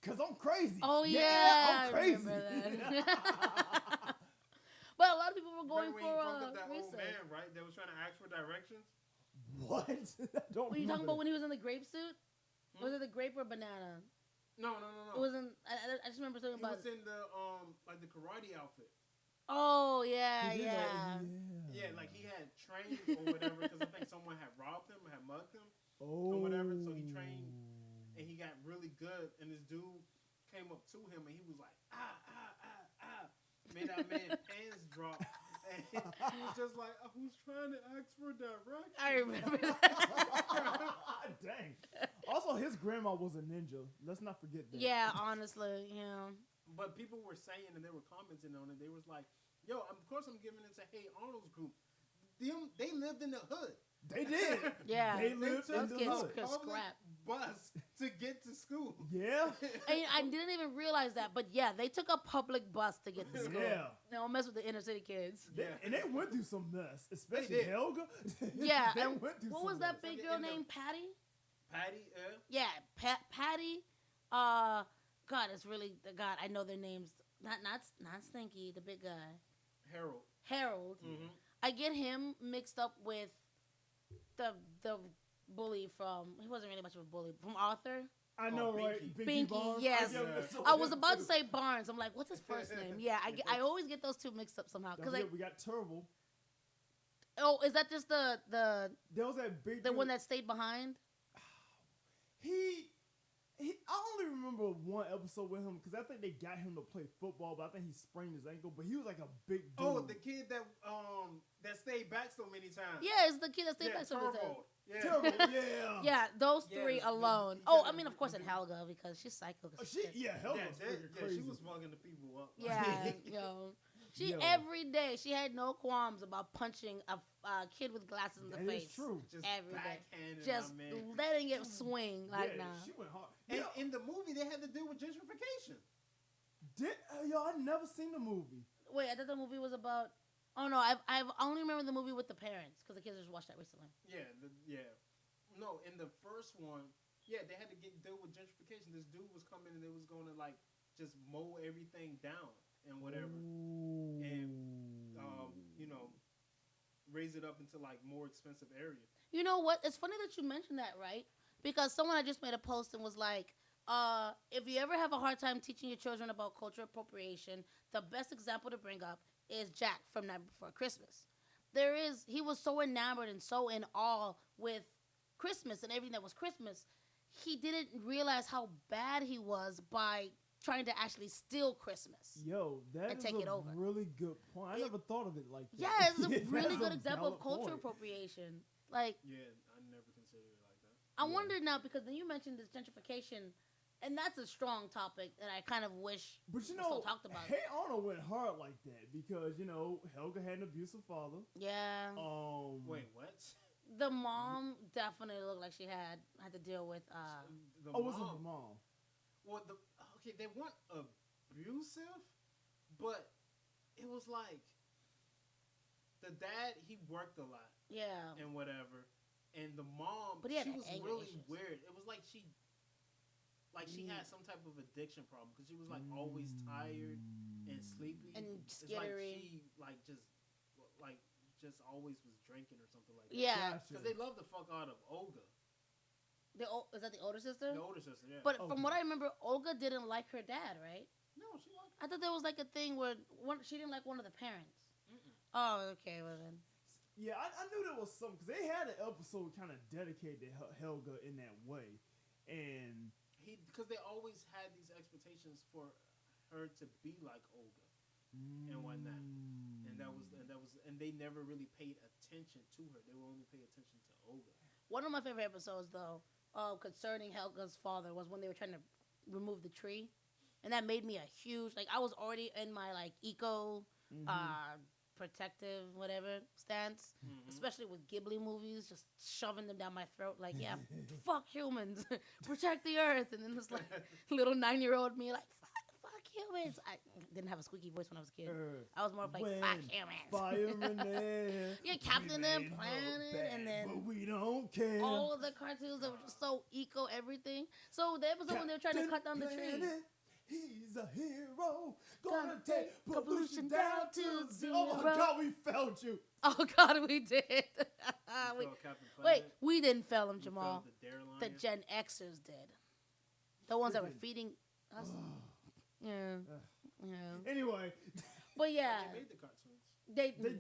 cause I'm crazy." Oh, yeah, yeah, I'm I crazy. remember that. But a lot of people were going Remember for when he bumped up that old Recess. man, right? That was trying to ask for directions? What? I don't Were you talking remember about when he was in the grape suit? Hmm? Was it the grape or banana? No. It wasn't. I just remember something He about was it. in the like the karate outfit. Oh yeah, He did yeah. that, Yeah, like he had trained or whatever because I think someone had robbed him, had mugged him, oh, whatever, so he trained. and he got really good. And this dude came up to him and he was like, made that man hands drop. And he was just like, who's trying to ask for directions? I remember that. Dang. Also, his grandma was a ninja. Let's not forget that. Yeah, honestly, yeah. But people were saying, and they were commenting on it, they was like, yo, of course I'm giving it to Hey Arnold's group. They lived in the hood. They did. Yeah. They lived in Those the kids hood. could Public scrap. bus to get to school. Yeah. I didn't even realize that, but yeah, they took a public bus to get to school. Yeah. Don't mess with the inner city kids. They, Yeah. and they went through some mess, especially did. Helga. Yeah, they and went through what some was that mess. big Like girl in the- named? Patty? Patty, Yeah, Patty, God, it's really the God. I know their names. Not Stinky, the big guy. Harold. Harold. Mm-hmm. I get him mixed up with the bully from. He wasn't really much of a bully from Arthur. I know, Binky. right? Binky, Barnes. yes. get mixed up I with was him, about to too. say Barnes. I'm like, what's his first name? Yeah, I always get those two mixed up somehow. Don't Cause forget, we got Turbo. oh, is that just the There was that big the dude. one that stayed behind? He I only remember one episode with him because I think they got him to play football, but I think he sprained his ankle. But he was like a big dude. Oh, the kid that stayed back so many times. Yeah, it's the kid that stayed back so many times. Turbo. Yeah. Turbo, yeah. Yeah, those Yeah, three the- alone. the- Oh, the- I mean, of course, and Helga because she's psycho. Oh, she, yeah, hell was freaking Yeah, crazy. she was fucking the people up. Yeah, yo. She Yo. every day she had no qualms about punching a kid with glasses in the That is face. true. Just Every day. backhanded Just my man. letting it swing like yeah, nah. she went hard. And Yeah. in the movie, they had to deal with gentrification. Yo, I never seen the movie. Wait, I thought the movie was about. Oh no, I've only remember the movie with the parents because the kids just watched that recently. Yeah, No, in the first one, yeah, they had to deal with gentrification. This dude was coming and they was going to like just mow everything down and whatever, and raise it up into like more expensive areas. You know what? It's funny that you mentioned that, right? Because someone I just made a post and was like, if you ever have a hard time teaching your children about cultural appropriation, the best example to bring up is Jack from Night Before Christmas. He was so enamored and so in awe with Christmas and everything that was Christmas, he didn't realize how bad he was by trying to actually steal Christmas. Yo, that And is take a it over. really good point. I never thought of it like that. Yeah, it's a That's really a good example of valid cultural point. appropriation. Like, Yeah, I never considered it like that. I Yeah. wonder now because then you mentioned this gentrification, and that's a strong topic that I kind of wish But you we still know, talked about. Hey Arnold went hard like that because Helga had an abusive father. Yeah, Wait, what? the mom definitely looked like she had to deal with. The was it the mom? Well, they weren't abusive, but it was like the dad, he worked a lot Yeah, and whatever, and the mom, But he had she was anger really issues. weird. It was like she had some type of addiction problem because she was like always tired and sleepy and It's like skittery. she just always was drinking or something like that. Yeah, Gotcha. Because they love the fuck out of Olga, is that the older sister? the older sister. Yeah. But Okay. from what I remember, Olga didn't like her dad, right? no, she liked. I thought there was like a thing where she didn't like one of the parents. Mm-mm. Oh, okay, well then. Yeah, I knew there was something because they had an episode kind of dedicated to Helga in that way, and Because they always had these expectations for her to be like Olga and whatnot, and they never really paid attention to her. They would only pay attention to Olga. One of my favorite episodes, though, concerning Helga's father was when they were trying to remove the tree, and that made me a huge I was already in my eco protective whatever stance, especially with Ghibli movies, just shoving them down my throat like, yeah, fuck humans, protect the earth, and then this little 9-year-old me fuck humans. I didn't have a squeaky voice when I was a kid. I was more of fuck humans. Fireman there. Yeah, Captain We and made her Planet, bad, and then but we don't care. all of the cartoons that were just so eco everything. So the episode when they were trying to cut down the tree. Planet, he's a hero. Gonna Gonna take take pollution pollution down down to to zero. Oh my zero. God, we failed you. Oh God, we did. You We- felt Captain wait, Planet, we didn't fail them, you Jamal. felt the Dare The Lion. Gen Xers did. The ones that were Freaking- feeding us. Yeah, yeah. Anyway, But yeah, They made the cartoons. they They-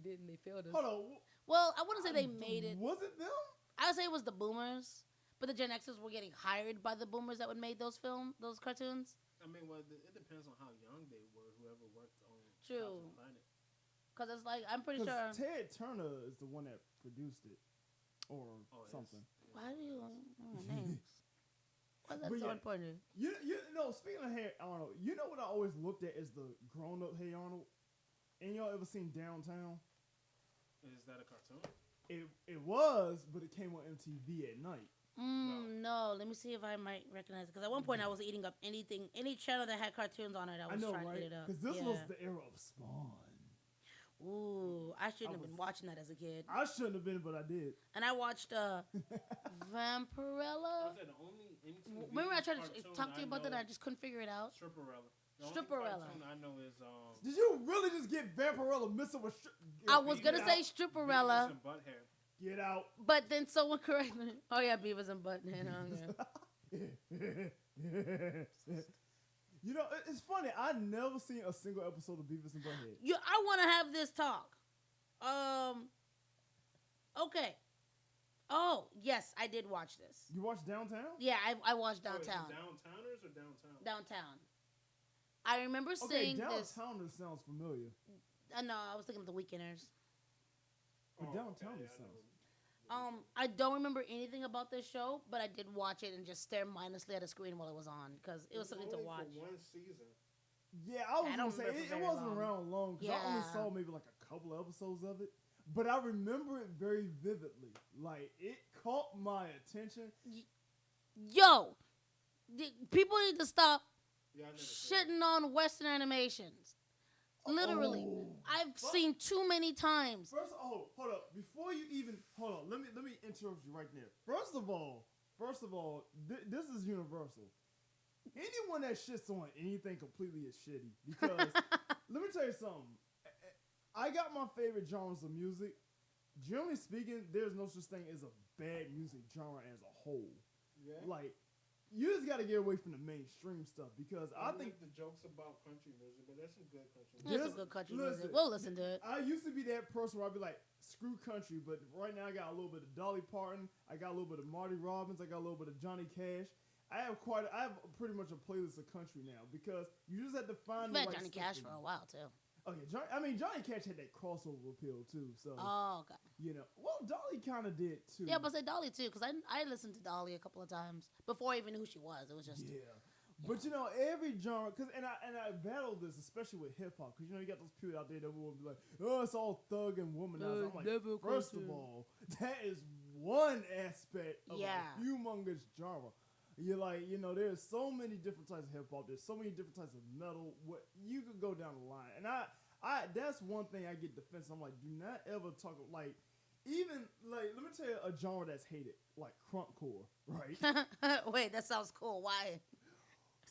didn't. They failed us. hold on. Well, I wouldn't say they made it. Was it them? I would say it was the Boomers, but the Gen Xers were getting hired by the Boomers that would make those cartoons. I mean, well, it depends on how young they were. Whoever worked on True. Captain Planet. Cause it's I'm pretty sure. Because Ted Turner is the one that produced it, or Oh, yes. something. Why do you know names? Why is that But so yeah. important? You know, speaking of Hey Arnold, you know what I always looked at as the grown up Hey Arnold? And y'all ever seen Downtown? Is that a cartoon? It was, but it came on MTV at night. No. Let me see if I might recognize it. Because at one point I was eating up any channel that had cartoons on it. I I was know, trying to right? eat it up. Because this was Yeah. the era of Spawn. Ooh, I shouldn't I have been was- watching that as a kid. I shouldn't have been, but I did. And I watched I Vampirella. said the only MTV Remember I tried to cartoon talk to you about that know- and I just couldn't figure it out? Stripperella. The Stripperella. only cartoon I know is Did you really just get Vampirella missing with? I was Get gonna say out. Stripperella, Beavis and Butthead. Get out. but then someone corrected me. Oh yeah, Beavis and Butthead. Oh, yeah. You know, it's funny. I never seen a single episode of Beavis and Butthead. I want to have this talk. Okay. Oh yes, I did watch this. You watch Downtown? Yeah, I watched Oh, is it Downtown. Downtowners or Downtown? Downtown. I remember Okay, seeing this. Downtown sounds familiar. No, I was thinking of the Weekenders. But Oh, Downtown okay, sounds. I don't remember anything about this show, but I did watch it and just stare mindlessly at a screen while it was on because it was something to only watch. For one season. Yeah, I was I gonna don't say remember it very wasn't long. around long because I only Yeah. saw maybe like a couple of episodes of it, but I remember it very vividly. Like it caught my attention. Yo, people need to stop Yeah, I never seen it. shitting on Western animations. Literally, Oh. I've Fuck. seen too many times. First, hold up. Before you even hold on, let me interrupt you right there. First of all, this is universal. Anyone that shits on anything completely is shitty. Because let me tell you something. I got my favorite genres of music. Generally speaking, there's no such thing as a bad music genre as a whole. Yeah. Like, you just got to get away from the mainstream stuff because I think the jokes about country music, but that's some good country There's music. some good country listen. music. We'll listen to it. I used to be that person where I'd be like, screw country, but right now I got a little bit of Dolly Parton, I got a little bit of Marty Robbins, I got a little bit of Johnny Cash. I have pretty much a playlist of country now because you just have to find I've the had right Johnny stuff Cash for for you. a while too. Oh yeah, Johnny Cash had that crossover appeal too. So Oh, okay. you know, well Dolly kind of did too. Yeah, but I said Dolly too because I listened to Dolly a couple of times before I even knew who she was. It was just Yeah. But you know every genre, and I battle this especially with hip hop because you know you got those people out there that will be like, oh it's all thug and womanized. I'm like, never first of country. all, that is one aspect of Yeah. a humongous genre. You're like, you know, there's so many different types of hip hop. There's so many different types of metal. What you could go down the line, and I that's one thing I get defensive. I'm like, do not ever talk like. Even like, let me tell you a genre that's hated, like crunkcore, right? Wait, that sounds cool. Why?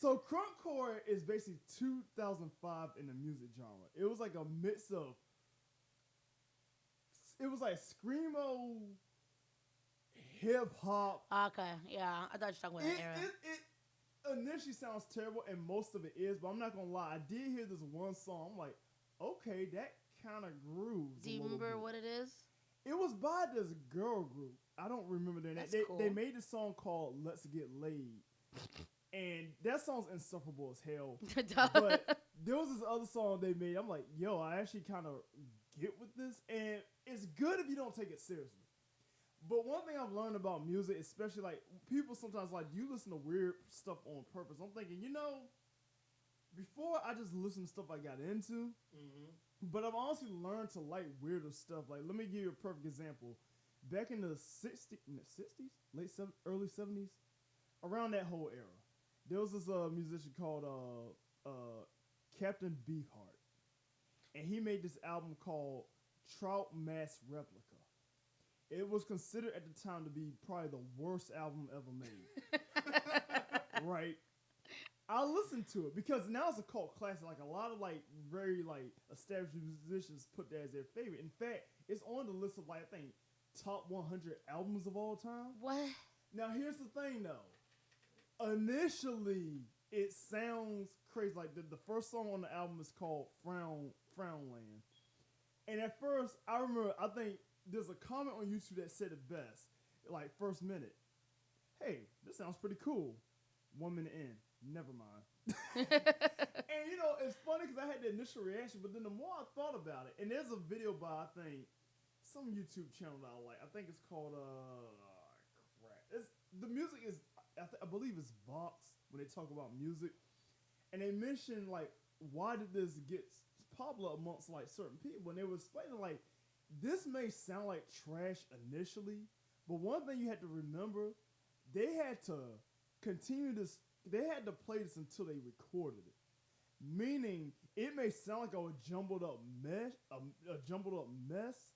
So crunkcore is basically 2005 in the music genre. It was like a mix of. It was like screamo, hip hop. Okay, yeah, I thought you were talking about that era. It initially sounds terrible, and most of it is. But I'm not gonna lie, I did hear this one song. I'm like, okay, that kind of grooves. Do you a little remember bit. what it is? It was by this girl group. I don't remember their name. That's They cool. made this song called "Let's Get Laid," and that song's insufferable as hell. But there was this other song they made. I'm like, yo, I actually kind of get with this, and it's good if you don't take it seriously. But one thing I've learned about music, especially like people sometimes like, you listen to weird stuff on purpose. I'm thinking, you know, before I just listen to stuff I got into, but I've honestly learned to like weirder stuff. Like, let me give you a perfect example. Back in the 60s, early 70s, around that whole era, there was this musician called Captain Beefheart, and he made this album called Trout Mass Replica. It was considered at the time to be probably the worst album ever made. Right? I listened to it because now it's a cult classic. Like a lot of like very like established musicians put that as their favorite. In fact, it's on the list of like I think top 100 albums of all time. What? Now here's the thing though. Initially, it sounds crazy. Like the first song on the album is called Frownland. And at first, I remember I think there's a comment on YouTube that said it best. Like first minute. Hey, this sounds pretty cool. 1 minute in. Never mind. And you know, it's funny because I had the initial reaction, but then the more I thought about it, and there's a video by I think some YouTube channel that I like. I think it's called crap. The music is I believe it's Vox when they talk about music, and they mention like why did this get popular amongst like certain people, and they were explaining like this may sound like trash initially, but one thing you had to remember, they had to continue this. They had to play this until they recorded it. Meaning, it may sound like a jumbled up mess,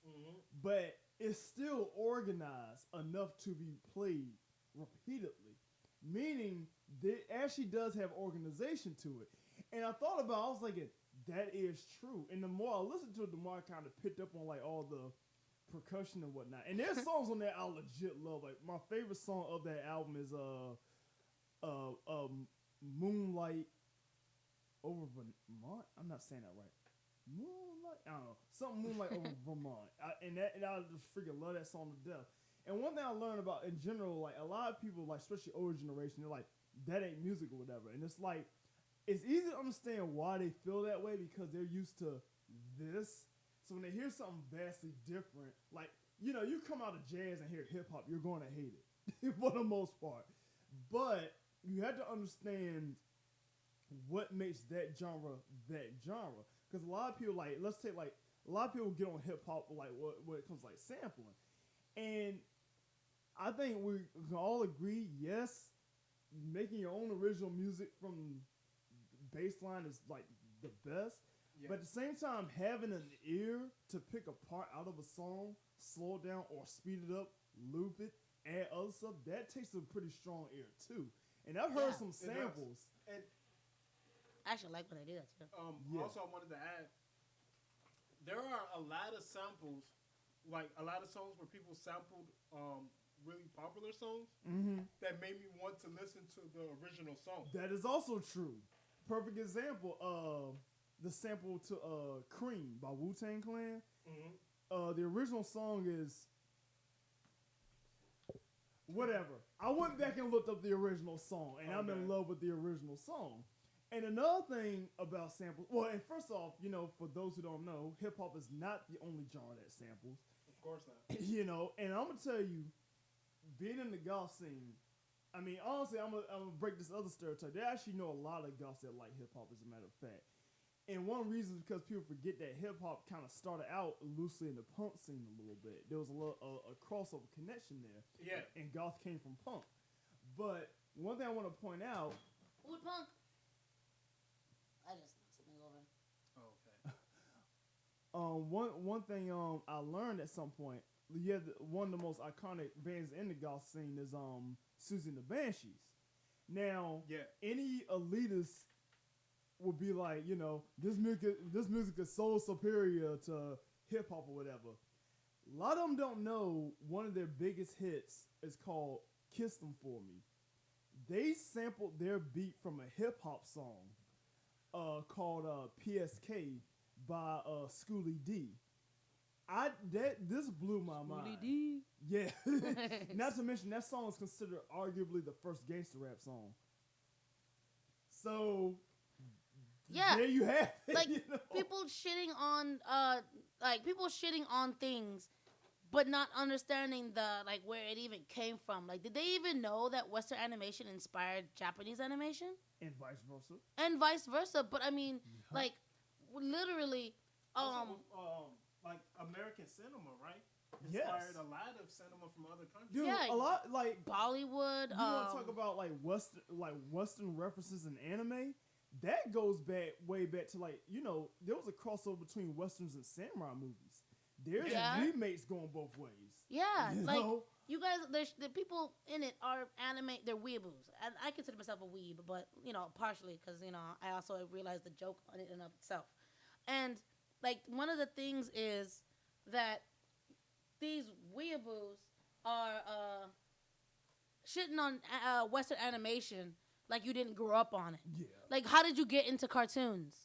Mm-hmm. but it's still organized enough to be played repeatedly. Meaning that it actually does have organization to it. And I thought about, I was like, that is true. And the more I listened to it, the more I kind of picked up on like all the percussion and whatnot. And there's songs on that I legit love. Like my favorite song of that album is Moonlight over Vermont. I'm not saying that right. Moonlight, I don't know, something Moonlight over Vermont. And I just freaking love that song to death. And one thing I learned about in general, like a lot of people, like especially older generation, they're like, that ain't music or whatever. And it's like, it's easy to understand why they feel that way because they're used to this. So when they hear something vastly different, like, you know, you come out of jazz and hear hip hop, you're going to hate it for the most part. But you have to understand what makes that genre that genre. Because a lot of people, like, let's take, like, a lot of people get on hip hop, like, when it comes to, like, sampling. And I think we can all agree, yes, making your own original music from baseline is, like, the best. Yeah. But at the same time, having an ear to pick a part out of a song, slow it down or speed it up, loop it, add other stuff, that takes a pretty strong ear, too. And I've heard some samples. And I actually like when they do that too. Also, I wanted to add, there are a lot of samples, like a lot of songs where people sampled really popular songs that made me want to listen to the original song. That is also true. Perfect example, the sample to Cream by Wu-Tang Clan. The original song is whatever. I went back and looked up the original song, and I'm in love with the original song. And another thing about samples, well, and first off, you know, for those who don't know, hip hop is not the only genre that samples. Of course not. You know, and I'm gonna tell you, being in the goth scene, I mean, honestly, I'm gonna break this other stereotype. They actually know a lot of goths that like hip hop, as a matter of fact. And one reason is because people forget that hip hop kind of started out loosely in the punk scene a little bit. There was a crossover connection there. Yeah. And goth came from punk. But one thing I want to point out. Wood punk. I just knocked something over. Oh, okay. One thing I learned at some point. Yeah, one of the most iconic bands in the goth scene is Susie and the Banshees. Now, any elitist would be like, you know, this music is so superior to hip hop or whatever. A lot of them don't know one of their biggest hits is called "Kiss Them For Me." They sampled their beat from a hip hop song called "PSK" by Schoolie D. This blew my mind. D. Yeah. Not to mention that song is considered arguably the first gangster rap song. So yeah, there you have it. Like you know? people shitting on things, but not understanding where it even came from. Like, did they even know that Western animation inspired Japanese animation? And vice versa. But I mean, like, literally, also, like American cinema, right? Inspired a lot of cinema from other countries. Dude, yeah, a lot like Bollywood. You want to talk about like Western references in anime? That goes way back to, like, you know, there was a crossover between Westerns and samurai movies. There's remakes going both ways. Yeah, you like know? you guys, the people in it are anime. They're weeaboos, and I consider myself a weeb, but you know, partially because you know I also realized the joke on it in of itself. And like one of the things is that these weeaboos are shitting on Western animation like you didn't grow up on it. Yeah. Like, how did you get into cartoons?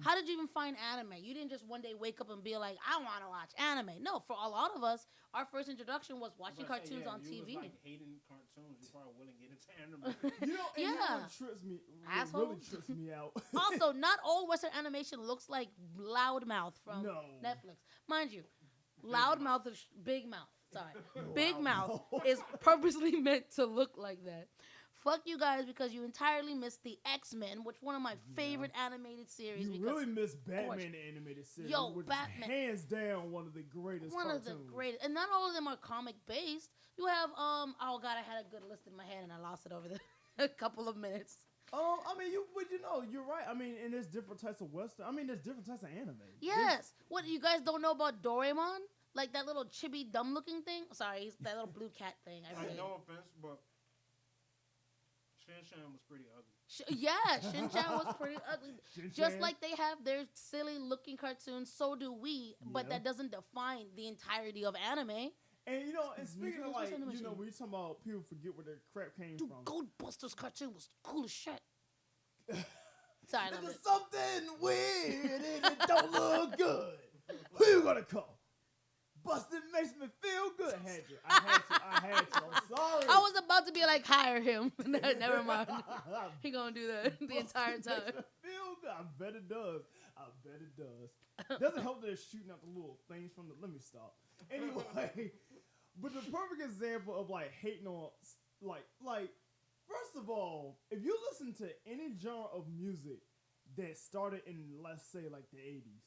How did you even find anime? You didn't just one day wake up and be like, I want to watch anime. No, for a lot of us, our first introduction was watching cartoons on TV. You was like hating cartoons. You probably wouldn't get into anime. You know, and you know what trips me, really trips me out. Also, not all Western animation looks like Loudmouth from Netflix. Mind you, Loudmouth is Big Mouth. Sorry. Big Mouth is purposely meant to look like that. Fuck you guys because you entirely missed the X-Men, which one of my favorite animated series. You really missed Batman the animated series. Yo, which Batman, is hands down one of the greatest. One cartoons. of the greatest, and not all of them are comic based. You have oh god, I had a good list in my head and I lost it over a couple of minutes. I mean, but you're right. I mean, and there's different types of Western. I mean, there's different types of anime. Yes. What, you guys don't know about Doraemon? Like that little chibi dumb looking thing? Sorry, that little blue cat thing. I really. No offense, but Shin Chan was pretty ugly. Yeah, Shin-Chan was pretty ugly. Shin-Chan. Just like they have their silly looking cartoons, so do we. But Yeah. that doesn't define the entirety of anime. And and speaking of What's like, animation? when you talking about people forget where their crap came Dude, from. Ghostbusters cartoon was cool as shit. Sorry, I love There's it. something weird and it don't look good. Who you gonna call? Busted makes me feel good. I had to. I'm sorry. I was about to be like, hire him. Never mind. He gonna do that the entire Busted time. makes me feel good. I bet it does. Doesn't help that they're shooting out the little things from the. Let me stop. Anyway, but the perfect example of like hating on like first of all, if you listen to any genre of music that started in, let's say, like the 80s,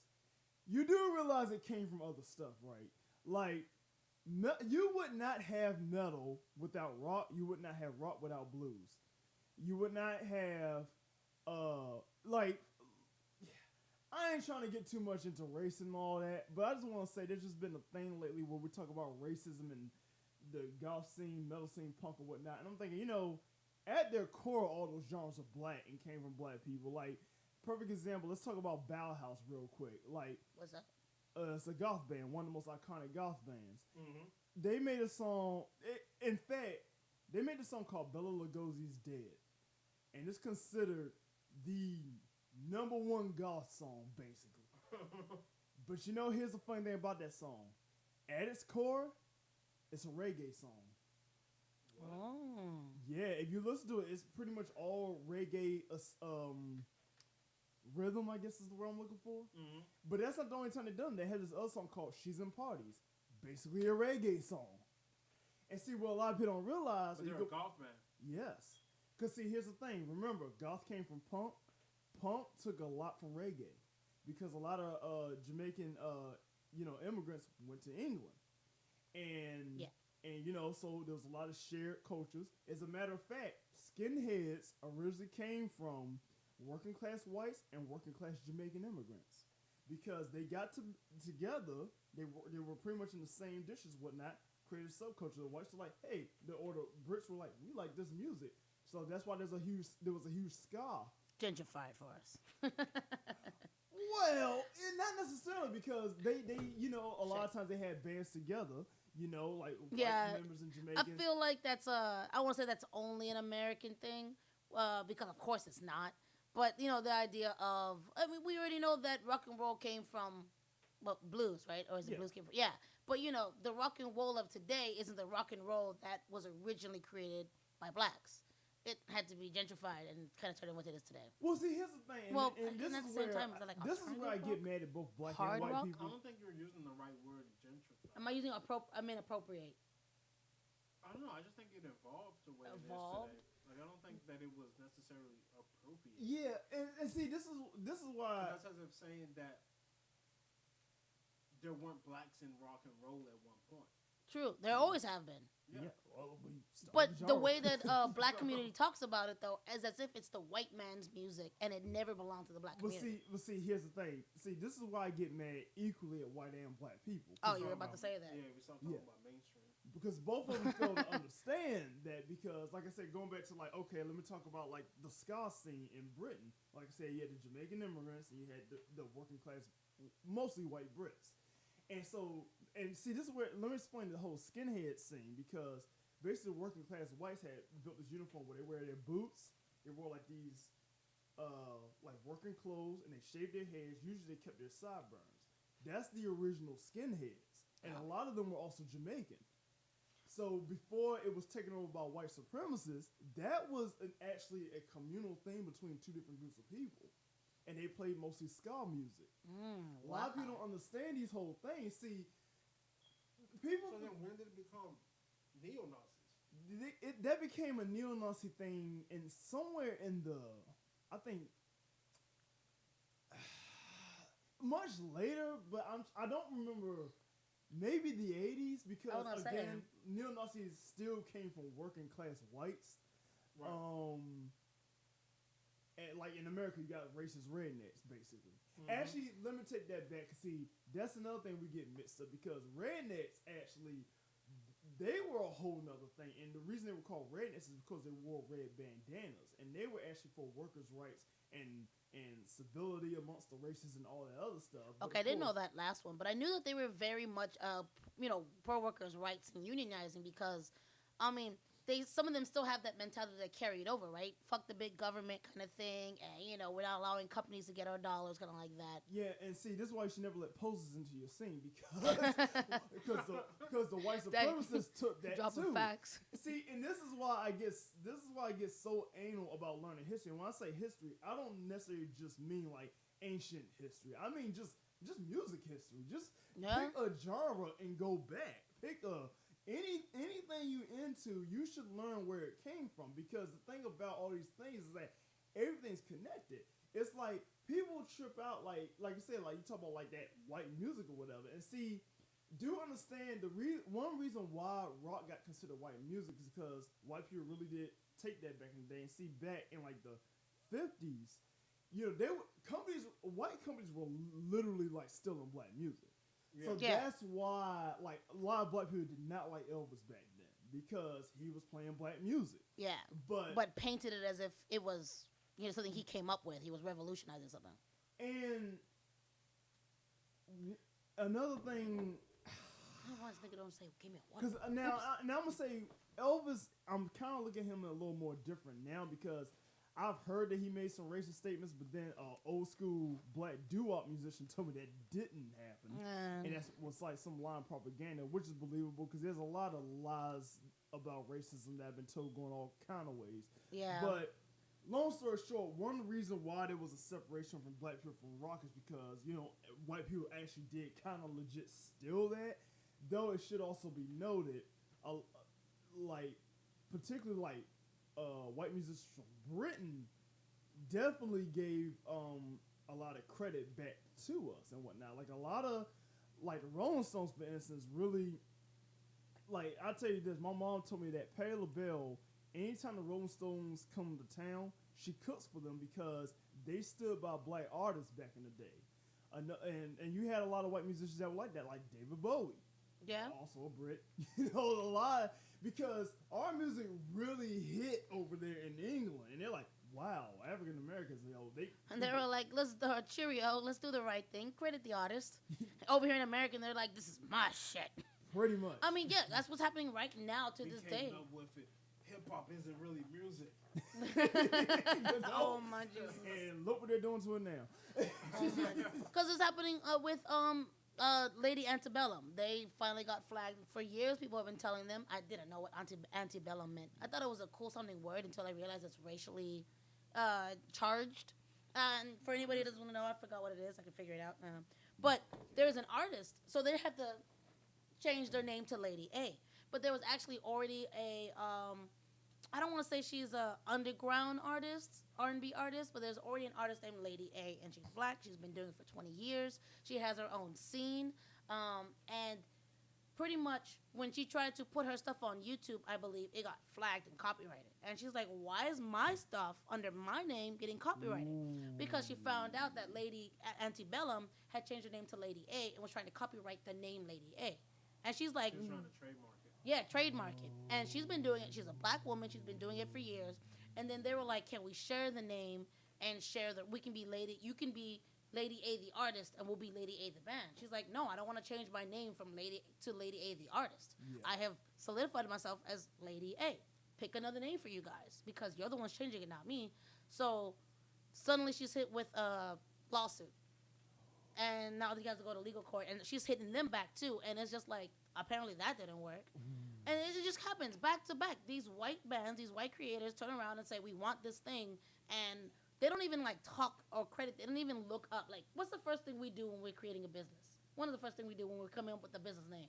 you do realize it came from other stuff, right? Like, you would not have metal without rock. You would not have rock without blues. You would not have, like, I ain't trying to get too much into race and all that, but I just want to say there's just been a thing lately where we talk about racism and the goth scene, metal scene, punk and whatnot. And I'm thinking, at their core, all those genres are black and came from black people. Like, perfect example, let's talk about Bauhaus real quick. Like, What's up? it's a goth band, one of the most iconic goth bands. Mm-hmm. They made a song, in fact, they made a song called Bela Lugosi's Dead. And it's considered the #1 goth song, basically. But here's the funny thing about that song. At its core, it's a reggae song. Oh. Yeah, if you listen to it, it's pretty much all reggae rhythm, I guess is the word I'm looking for. Mm-hmm. But that's not the only time they've done it. They had this other song called She's in Parties. Basically a reggae song. And see, what a lot of people don't realize... But they're a golf man. Yes. Because see, here's the thing. Remember, goth came from punk. Punk took a lot from reggae. Because a lot of Jamaican, immigrants went to England. And... Yeah. And, so there was a lot of shared cultures. As a matter of fact, skinheads originally came from working class whites and working class Jamaican immigrants. Because they got together, they were pretty much in the same dishes, whatnot, created a subculture. The whites were like, hey, the Brits were like, we like this music. So that's why there was a huge ska. Gentrified for us. Well, not necessarily, because they a lot of times they had bands together. Like Yeah. white members in I Jamaica. feel like that's I want to say that's only an American thing, because of course it's not. But the idea of, we already know that rock and roll came from, blues, right? Or is it Yeah. blues came from? Yeah. But the rock and roll of today isn't the rock and roll that was originally created by blacks. It had to be gentrified and kind of turned into what it is today. Well, see, here's the thing. Well, and this and at is the same where time, is that like this is where I alternative get mad at both black Hard and white rock? I people. don't think you're using the right word, gentrify. Am I using appropriate? I don't know. I just think it evolved to where Evolved? it is today. Like, I don't think that it was necessarily appropriate. Yeah, and see, this is why. That's as if saying that there weren't blacks in rock and roll at one point. True, there always have been. Yeah. Well, we started But the genre. way that black community talks about it, though, is as if it's the white man's music, and it never belonged to the black community. But see, here's the thing. See, this is why I get mad equally at white and black people. Oh, you were about to say that. Yeah, we stopped talking Yeah. about mainstream. Because both of them fail to understand that, because, like I said, going back to, like, okay, let me talk about, like, the ska scene in Britain. Like I said, you had the Jamaican immigrants, and you had the working class, mostly white Brits. And so, and see, this is where, let me explain the whole skinhead scene, because basically working class whites had built this uniform where they wear their boots, they wore, like, these, like, working clothes, and they shaved their heads. Usually they kept their sideburns. That's the original skinheads. And a lot of them were also Jamaican. So before it was taken over by white supremacists, that was actually a communal thing between two different groups of people. And they played mostly ska music. A lot of people don't understand these whole things. See, people... So then when did it become neo-Nazis? That became a neo-Nazi thing somewhere in the... I think... much later, but I don't remember... Maybe the 80s, because again, neo-Nazis still came from working class whites. Right. And like in America, you got racist rednecks, basically. Mhm. Actually, let me take that back. See, that's another thing we get mixed up because rednecks actually, they were a whole nother thing. And the reason they were called rednecks is because they wore red bandanas. And they were actually for workers' rights and civility amongst the races and all that other stuff. But Okay, I of didn't know course- that last one, but I knew that they were very much, pro workers' rights and unionizing because, I mean, some of them still have that mentality that carried over, right? Fuck the big government kind of thing, and we're not allowing companies to get our dollars, kind of like that. Yeah, and see, this is why you should never let posers into your scene because the white supremacists took that Dropping too. facts. See, and this is why I get so anal about learning history. And when I say history, I don't necessarily just mean like ancient history. I mean just music history. Just Yeah. pick a genre and go back. Pick anything you into, you should learn where it came from. Because the thing about all these things is that everything's connected. It's like people trip out like you said, like you talk about like that white music or whatever. And see, do understand one reason why rock got considered white music is because white people really did take that back in the day. And see, back in like the 50s, white companies were literally like stealing black music. Yeah. So Yeah. that's why like a lot of black people did not like Elvis back then because he was playing black music. Yeah, but painted it as if it was something he came up with. He was revolutionizing something. And another thing, I always nigga don't say, "Give me a water." because now I'm gonna say Elvis. I'm kind of looking at him a little more different now because I've heard that he made some racist statements, but then old school black doo-wop musician told me that didn't happen, and that was like some line propaganda, which is believable because there's a lot of lies about racism that have been told going all kind of ways. Yeah. But long story short, one reason why there was a separation from black people from rock is because white people actually did kind of legit steal that. Though it should also be noted, particularly white musicians from Britain definitely gave a lot of credit back to us and whatnot. Like a lot of the Rolling Stones, for instance, really. Like I tell you this, my mom told me that Patti LaBelle, anytime the Rolling Stones come to town, she cooks for them because they stood by black artists back in the day. And you had a lot of white musicians that were like that, like David Bowie. Yeah. Also a Brit. A lot because our music really hit over there in England, and they're like, "Wow, African Americans, And they were like, "Let's cheerio, let's do the right thing, credit the artist." Over here in America, they're like, "This is my shit." pretty much." I mean, yeah, that's what's happening right now to We this came day. up with it. Hip hop isn't really music. Oh my Jesus! And look what they're doing to it now. Because it's happening with Lady Antebellum. They finally got flagged for years. People have been telling them. I didn't know what antebellum meant. I thought it was a cool sounding word until I realized it's racially charged. And for anybody that doesn't want to know, I forgot what it is. I can figure it out. But there's an artist, so they had to change their name to Lady A. But there was actually already a I don't want to say she's a underground artist, R&B artist, but there's already an artist named Lady A, and she's black. She's been doing it for 20 years. She has her own scene, and pretty much when she tried to put her stuff on YouTube, I believe it got flagged and copyrighted. And she's like, "Why is my stuff under my name getting copyrighted?" Because she found out that Lady Antebellum had changed her name to Lady A and was trying to copyright the name Lady A. And she's like, Just trying to trademark it. yeah, trademark it. And she's been doing it. She's a black woman. She's been doing it for years. And then they were like, "Can we share the name and share that we can be Lady? You can be Lady A the artist, and we'll be Lady A the band." She's like, "No, I don't want to change my name from Lady to Lady A the artist. Yeah. I have solidified myself as Lady A. Pick another name for you guys because you're the ones changing it, not me." So suddenly she's hit with a lawsuit. And now they have to go to legal court, and she's hitting them back too. And it's just like, apparently that didn't work. And it just happens back to back. These white bands, these white creators turn around and say, "We want this thing," and they don't even like talk or credit. They don't even look up. Like, what's the first thing we do when we're creating a business? One of the first things we do when we're coming up with a business name.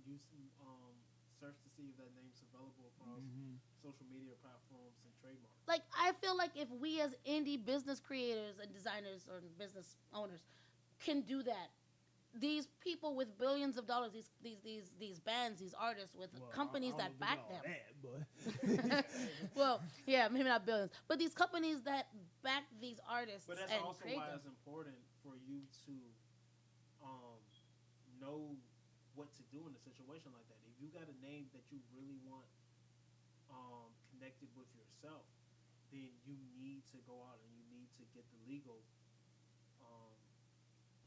You search to see if that name's available across social media platforms and trademarks. Like, I feel like if we as indie business creators and designers or business owners can do that, these people with billions of dollars, these bands, these artists with Well, companies I that don't know back about them. that, but Well, yeah, maybe not billions, but these companies that back these artists But that's and also create why them. it's important for you to know what to do in a situation like that. If you got a name that you really want connected with yourself, then you need to go out and you need to get the legal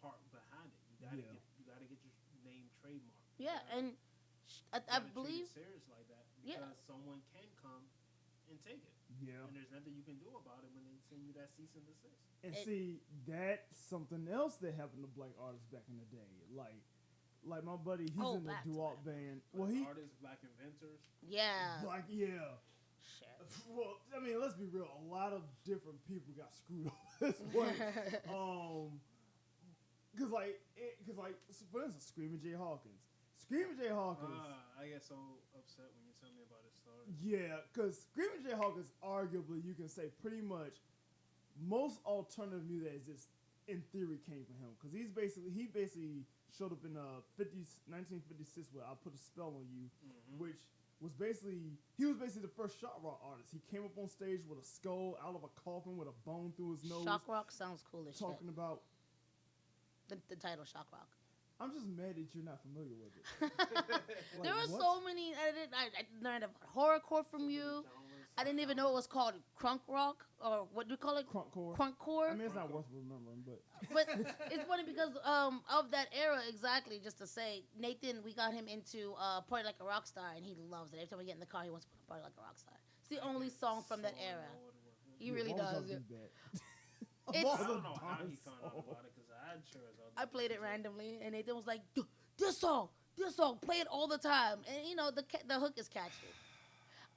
part behind it. You gotta get your name trademarked. Yeah, and I believe treat it serious like that Yeah. because someone can come and take it, yeah. and there's nothing you can do about it when they send you that cease and desist. And It- see, that's something else that happened to black artists back in the day. Like my buddy, he's in the back to doo-wop back. band. Black Well, he artists, black inventors. yeah, like yeah. shit. Well, I mean, let's be real. A lot of different people got screwed over this way. Cause so for instance, Screaming Jay Hawkins. Screaming Jay Hawkins. I get so upset when you tell me about his story. Yeah, because Screaming Jay Hawkins, arguably, you can say pretty much most alternative music that exists in theory came from him. Because he basically showed up in 1956 with "I Put a Spell on You," which was he was basically the first shock rock artist. He came up on stage with a skull out of a coffin with a bone through his nose, Shock Rock sounds cool as shit. talking about. The title Shock Rock. I'm just mad that you're not familiar with it. There were what? so many. I learned about horrorcore from you. I didn't even know it was called crunk rock or what do you call it? Crunkcore. Crunkcore. I mean, it's not worth remembering, but But it's funny because of that era exactly. Just to say, Nathan, we got him into Party Like a Rock Star, and he loves it. Every time we get in the car, he wants to put a Party Like a Rock Star. It's the only song from that era. He Yeah, really why would does. y'all do that? It's- Of I all don't the know how he darn found out songs. about it because I sure as hell I didn't played it listen to randomly, and Nathan was like, this song, play it all the time. And, you know, the hook is catchy.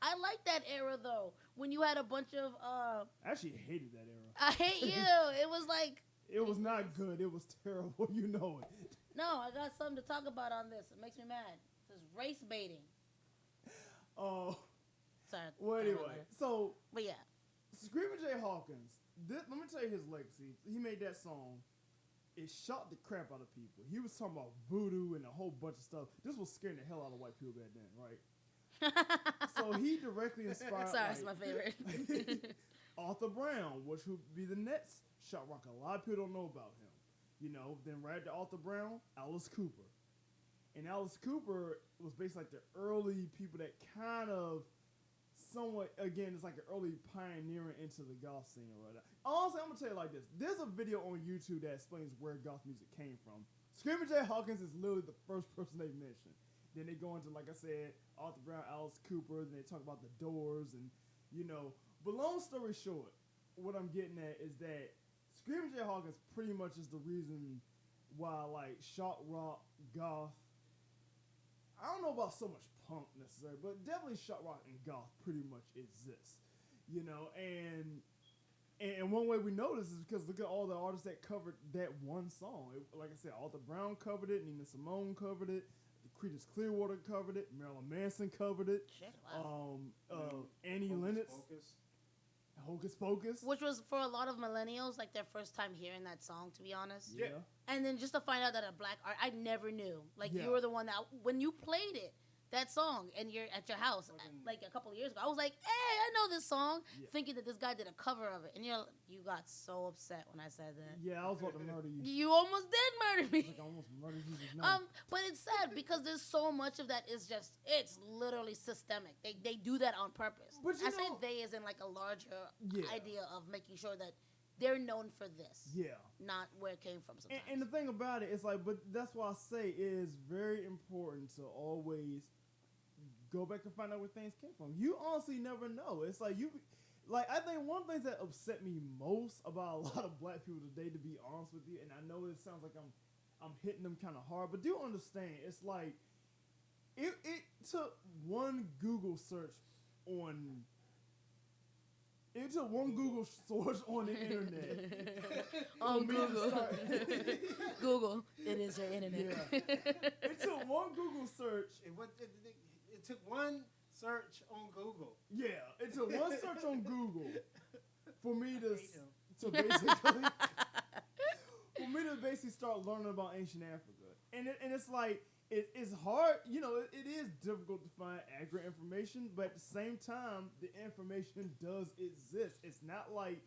I like that era, though, when you had a bunch of, I actually hated that era. I hate you. It was like, It was not good. It was terrible. You know it. no, I got something to talk about on this. It makes me mad. This is race baiting. Oh, Sorry. well, sorry about anyway. that. So, But yeah. Screaming Jay Hawkins, let me tell you his legacy. He made that song. It shocked the crap out of people. He was talking about voodoo and a whole bunch of stuff. This was scaring the hell out of white people back then, right? So he directly inspired. Sorry, it's my favorite. Arthur Brown, which would be the next shock rocker. A lot of people don't know about him. You know, then right after Arthur Brown, Alice Cooper. And Alice Cooper was basically like the early people that kind of somewhat, again, it's like an early pioneering into the goth scene or whatever. Honestly, I'm going to tell you like this. There's a video on YouTube that explains where goth music came from. Screaming Jay Hawkins is literally the first person they mentioned. Then they go into, like I said, Arthur Brown, Alice Cooper, then they talk about the Doors and, you know. But long story short, what I'm getting at is that Screaming Jay Hawkins pretty much is the reason why, like, shock rock, goth, I don't know about so much punk necessarily, but definitely shock rock and goth pretty much exists, you know. And one way we know this is because look at all the artists that covered that one song. Like I said, Arthur Brown covered it, Nina Simone covered it, Creedence Clearwater covered it, Marilyn Manson covered it, Shit, wow. Annie Hocus Lennox, Pocus. Hocus Pocus. Which was for a lot of millennials like their first time hearing that song, to be honest. Yeah. And then just to find out that a black art, I never knew. Like Yeah. you were the one that when you played it, that song, and you're at your house like a couple of years ago, I was like, hey, I know this song, Yeah. thinking that this guy did a cover of it, and you got so upset when I said that. Yeah, I was about to murder you. You almost did murder me. Like I almost murdered you just now. But it's sad because there's so much of that is just it's literally systemic. They do that on purpose. But you I say know- they as in like a larger Yeah. idea of making sure that they're known for this, Yeah. not where it came from. Sometimes. And the thing about it is like, but that's why I say it is very important to always go back and find out where things came from. You honestly never know. It's like I think one thing that upset me most about a lot of black people today, to be honest with you, and I know it sounds like I'm hitting them kind of hard, but do understand, it's like it took one Google search on. It took one Google search on the internet. On for me to Google. start- Google, it is your internet. Yeah. It took one Google search. It took one search on Google. Yeah, it took one search on Google for me I to hate him. to basically for for me to basically start learning about ancient Africa, and it's like it's hard. You know, it is difficult to find accurate information, but at the same time, the information does exist. It's not like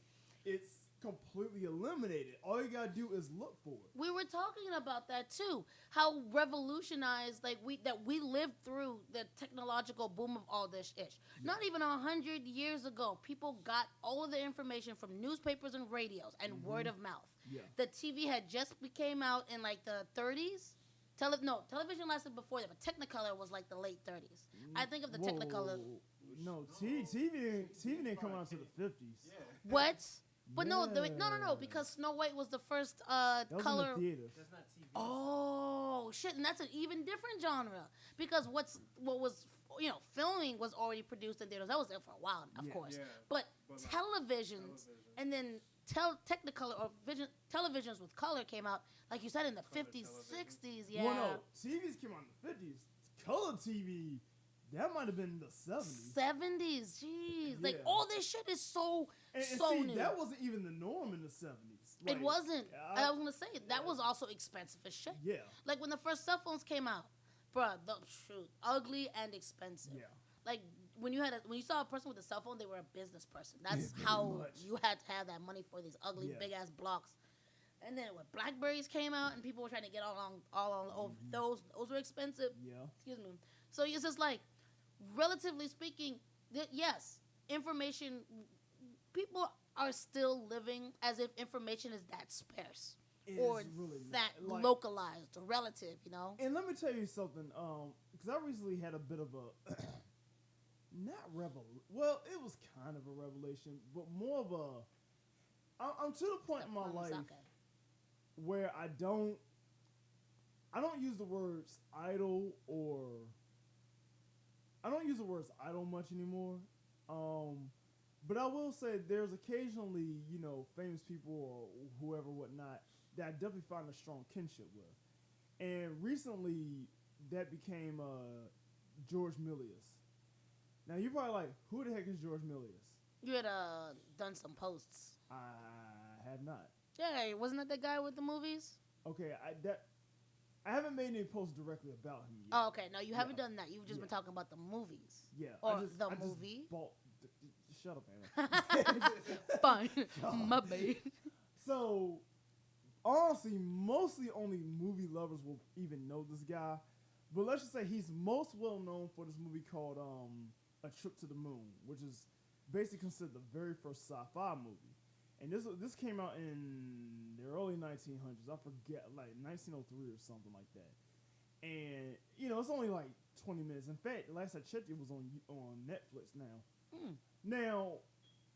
it's completely eliminated. All you gotta do is look for it. We were talking about that too. How revolutionized, like we lived through the technological boom of all this ish. Yeah. Not even 100 years ago, people got all of the information from newspapers and radios and word of mouth. Yeah. The TV had just came out in like the 30s. Television lasted before that, but Technicolor was like the late 30s. I think of the Technicolor. No, TV didn't come out until the 50s. Yeah. What? But no, Yeah. because Snow White was the first That was color. in the theater. That's not TV. Oh shit! And that's an even different genre because what was filming was already produced in theaters. That was there for a while, of Yeah. course. Yeah. But But like televisions television. and then Technicolor or televisions with color came out, like you said, in the Color 50s, television. 60s. Yeah. Well, no, TVs came out in the 50s. Color TV, that might have been in the 70s. 70s. Jeez, like Yeah. all this shit is so And so see, new. that wasn't even the norm in the 70s. It Like, wasn't. I- I was gonna say that was also expensive as shit. Yeah, Like when the first cell phones came out, bruh, ugly and expensive. yeah. Like when you saw a person with a cell phone, they were a business person. That's Yeah, pretty how much. you had to have that money for these ugly Yeah. big ass blocks. And then when Blackberries came out and people were trying to get all over those were expensive. Yeah. Excuse me. So it's just like, relatively speaking, yes, information. People are still living as if information is that sparse It or is really not. that Like, localized or relative. You know. and let me tell you something, because I recently had a bit of a, well, it was kind of a revelation, but more of a, I'm to the point in my life where I don't use the words idol or I don't use the words idol much anymore. But I will say there's occasionally, famous people or whoever, whatnot, that I definitely find a strong kinship with. And recently, that became George Milius. Now, you're probably like, who the heck is George Milius? You had done some posts. I have not. Yeah, wasn't that the guy with the movies? Okay, I haven't made any posts directly about him yet. Oh, okay. No, you haven't Yeah. done that. You've just been Yeah. talking about the movies. Yeah. Or the I just movie. Shut up, Anna. Fine. God. My bad. So, honestly, mostly only movie lovers will even know this guy. But let's just say he's most well known for this movie called A Trip to the Moon, which is basically considered the very first sci-fi movie. And this came out in the early 1900s. I forget, like 1903 or something like that. And it's only like 20 minutes. In fact, the last I checked, it was on Netflix now. Mm. Now,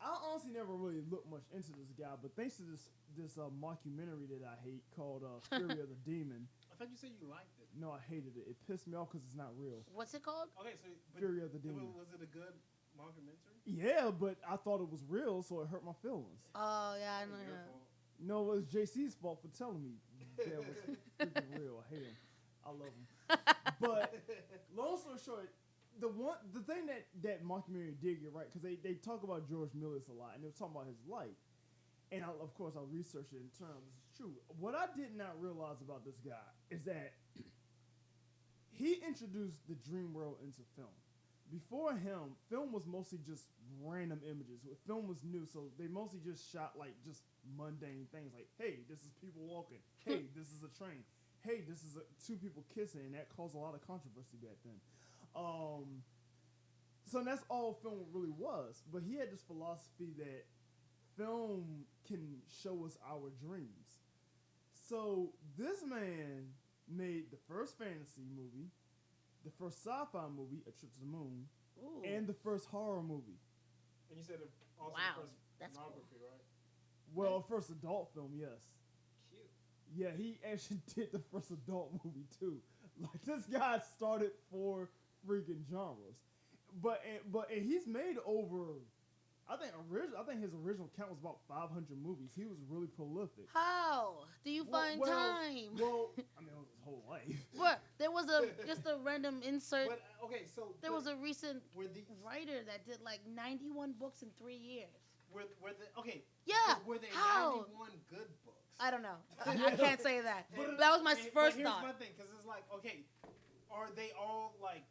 I honestly never really looked much into this guy, but thanks to this mockumentary that I hate called Fury of the Demon. I thought you said you liked it. No, I hated it. It pissed me off because it's not real. What's it called? Okay, so Fury of the Demon. Was it a good mockumentary? Yeah, but I thought it was real, so it hurt my feelings. Oh, yeah, I know. Your Yeah. fault. No, it was JC's fault for telling me that was freaking real. I hate him. I love him. But long story short, the thing that mockumentary did get right, because they talk about George Milius a lot, and they were talking about his life. And of course, I researched it and turned out this is true. What I did not realize about this guy is that he introduced the dream world into film. Before him, film was mostly just random images. Film was new, so they mostly just shot like just mundane things like, hey, this is people walking. Hey, this is a train. Hey, this is two people kissing, and that caused a lot of controversy back then. So that's all film really was. But he had this philosophy that film can show us our dreams. So this man made the first fantasy movie, the first sci-fi movie, A Trip to the Moon, Ooh. and the first horror movie. And you said it also Wow, the first that's cool. pornography, right? Well, first adult film, yes. Cute. Yeah, he actually did the first adult movie too. Like this guy started 4 freaking genres, but he's made over. I think his original count was about 500 movies. He was really prolific. How do you find time? Well, I mean, it was his whole life. But there was just a random insert. But okay, so There was a recent were the writer that did like 91 books in 3 years. were the okay Yeah. Were there How? 91 good books? I don't know. I can't say that. But that was my first here's thought. my thing, because it's like, okay, are they all like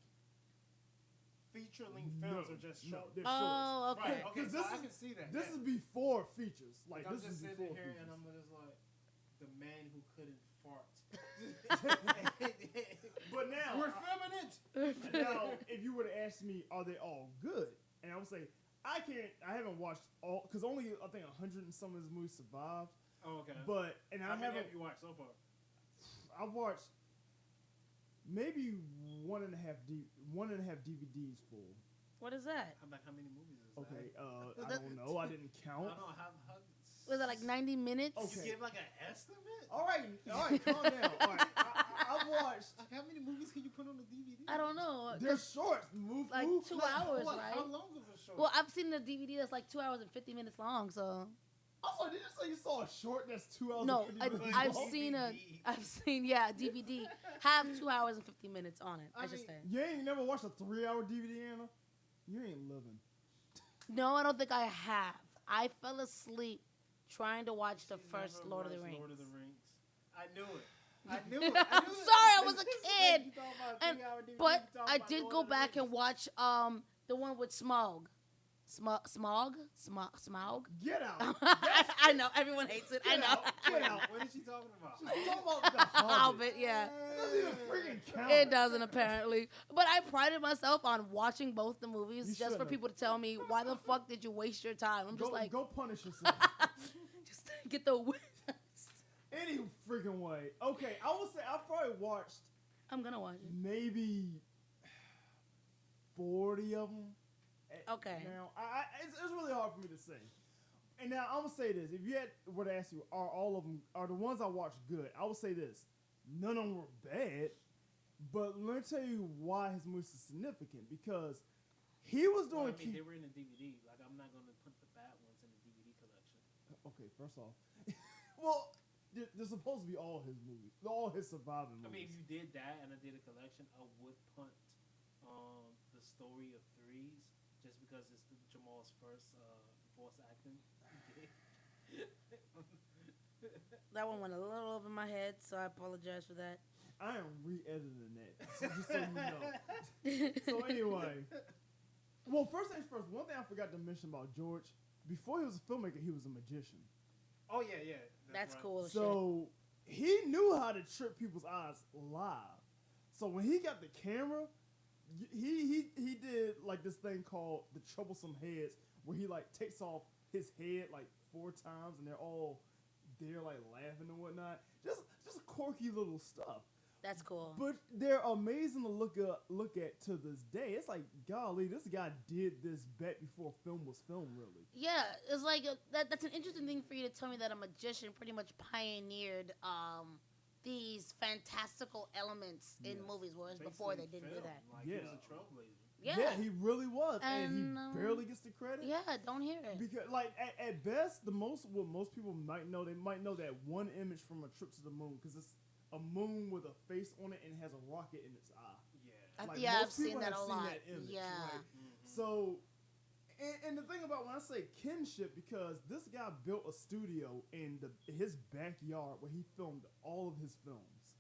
feature-length films or just No, short? they're Oh, shorts. okay. Right. Okay. Because So this I is- can see that. This yeah. is before features. Like I'm this just is sitting before here features. and I'm just like the man who couldn't fart. But now, We're filming it. now, if you were to ask me, are they all good? And I would say, I haven't watched all, because only, I think, 100 and some of his movies survived. Oh, okay. But, and How I many haven't, have you watched so far? I've watched maybe one and a half DVDs full. What is that? How many movies is Okay, that? I don't know. I didn't I count. don't know how Was it like 90 minutes? Okay. You give like an estimate? All right, calm down. All right, I've watched. Like, how many movies can you put on a DVD? I don't know. They're shorts. Move, Like move. 2 Like, hours, what? right? How long is a show? Well, I've seen the DVD that's like 2 hours and 50 minutes long. So Also, did you say you saw a short that's 2 hours? no, and 50 minutes I've long? seen DVD. I've seen DVD have 2 hours and 50 minutes on it. I I should mean- say. You ain't never watched a 3-hour DVD, Anna? You ain't living. No, I don't think I have. I fell asleep trying to watch the She first never Lord of the watched Rings. Lord of the Rings. I knew it. I knew it. I'm sorry, I was a kid. And- And But I did go back and watch the one with Smaug. Smaug? Get out. I know everyone hates it. I Get know. out. Get out. What is she talking about? She's talking about the Hobbit. Hobbit, yeah. It doesn't even freaking count. It doesn't apparently. But I prided myself on watching both the movies You just for should've. people to tell me why the fuck did you waste your time? I'm just Go, like, go punish yourself. just get the. Any freaking way. Okay, I would say I probably watched I'm gonna watch it. maybe 40 of them. Okay. Now, it's really hard for me to say. And now I'm gonna say this: if you were to ask you, are all of them, are the ones I watched good? I would say this: none of them were bad. But let me tell you why his movies are significant, because he was Well, doing. I mean, they were in the DVD. Like, I'm not going to put the bad ones in the DVD collection. Okay, first off, well, they're supposed to be all his movies, all his surviving I movies. mean, if you did that and I did a collection, I would punt the story of Threes just because it's Jamal's first voice acting gig. That one went a little over my head, so I apologize for that. I am re-editing that, so just so you know. So anyway, well, first things first. One thing I forgot to mention about George: before he was a filmmaker, he was a magician. Oh, yeah. That's right. cool. Shit. So he knew how to trick people's eyes live. So when he got the camera, he did like this thing called the troublesome heads, where he like takes off his head like 4 times, and they're all there like laughing and whatnot. Just quirky little stuff. That's cool. But they're amazing to look at to this day. It's like, golly, this guy did this back before film was filmed, really. Yeah, it's like that's an interesting thing for you to tell me that a magician pretty much pioneered these fantastical elements in Yes. movies, whereas before they Basically didn't do film. that. Like, Yeah. he was a trailblazer. Yeah. He really was, and And, he barely gets the credit. Yeah, don't hear it. Because, like, at best, what most people might know, they might know that one image from A Trip to the Moon, because it's a moon with a face on it and has a rocket in its eye. Yeah. Like, Yeah, I've most people seen that have a seen lot. that image, Yeah. right? Mhm. So, and the thing about when I say kinship, because this guy built a studio in his backyard where he filmed all of his films.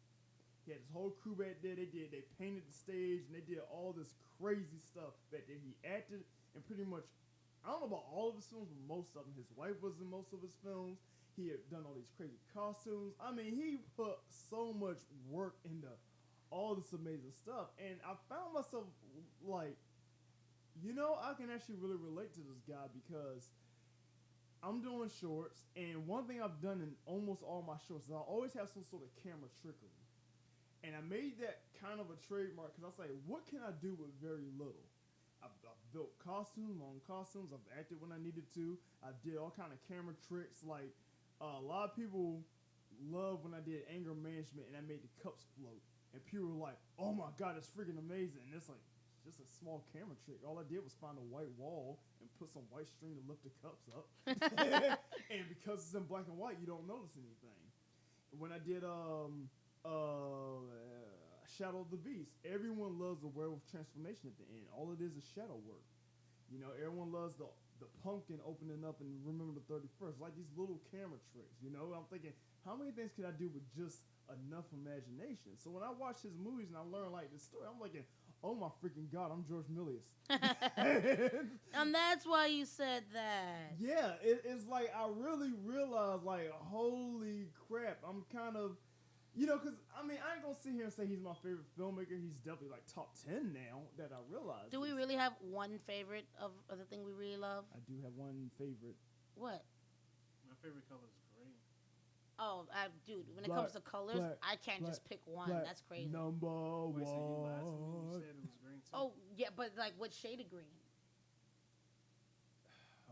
He had his whole crew back there. They painted the stage and they did all this crazy stuff back there. He acted in pretty much, I don't know about all of his films, but most of them. His wife was in most of his films. He had done all these crazy costumes. I mean, he put so much work into all this amazing stuff. And I found myself like, I can actually really relate to this guy because I'm doing shorts. And one thing I've done in almost all my shorts is I always have some sort of camera trickery. And I made that kind of a trademark because I say, what can I do with very little? I've built costumes, my own costumes. I've acted when I needed to. I did all kind of camera tricks. Like, a lot of people love when I did anger management and I made the cups float. And people were like, oh my God, it's freaking amazing. And it's like, just a small camera trick. All I did was find a white wall and put some white string to lift the cups up. And because it's in black and white, you don't notice anything. When I did Shadow of the Beast, everyone loves the werewolf transformation at the end. All it is shadow work. Everyone loves the pumpkin opening up and Remember the 31st. Like these little camera tricks. I'm thinking how many things can I do with just enough imagination? So when I watch his movies and I learn like this story, I'm like, oh my freaking god, I'm George Milius. And that's why you said that. Yeah, it's like I really realized, like, holy crap, I'm kind of, because I mean, I ain't gonna sit here and say he's my favorite filmmaker. He's definitely like top 10 now that I realize. Do we this. really have one favorite of the thing we really love? I do have one favorite. What? My favorite color is green. Oh, dude, when it Black, comes to colors, black, I can't black, just pick one. black, That's crazy. Number Wait, so you lied to me? You one. said it was green too. Oh, yeah, but like what shade of green?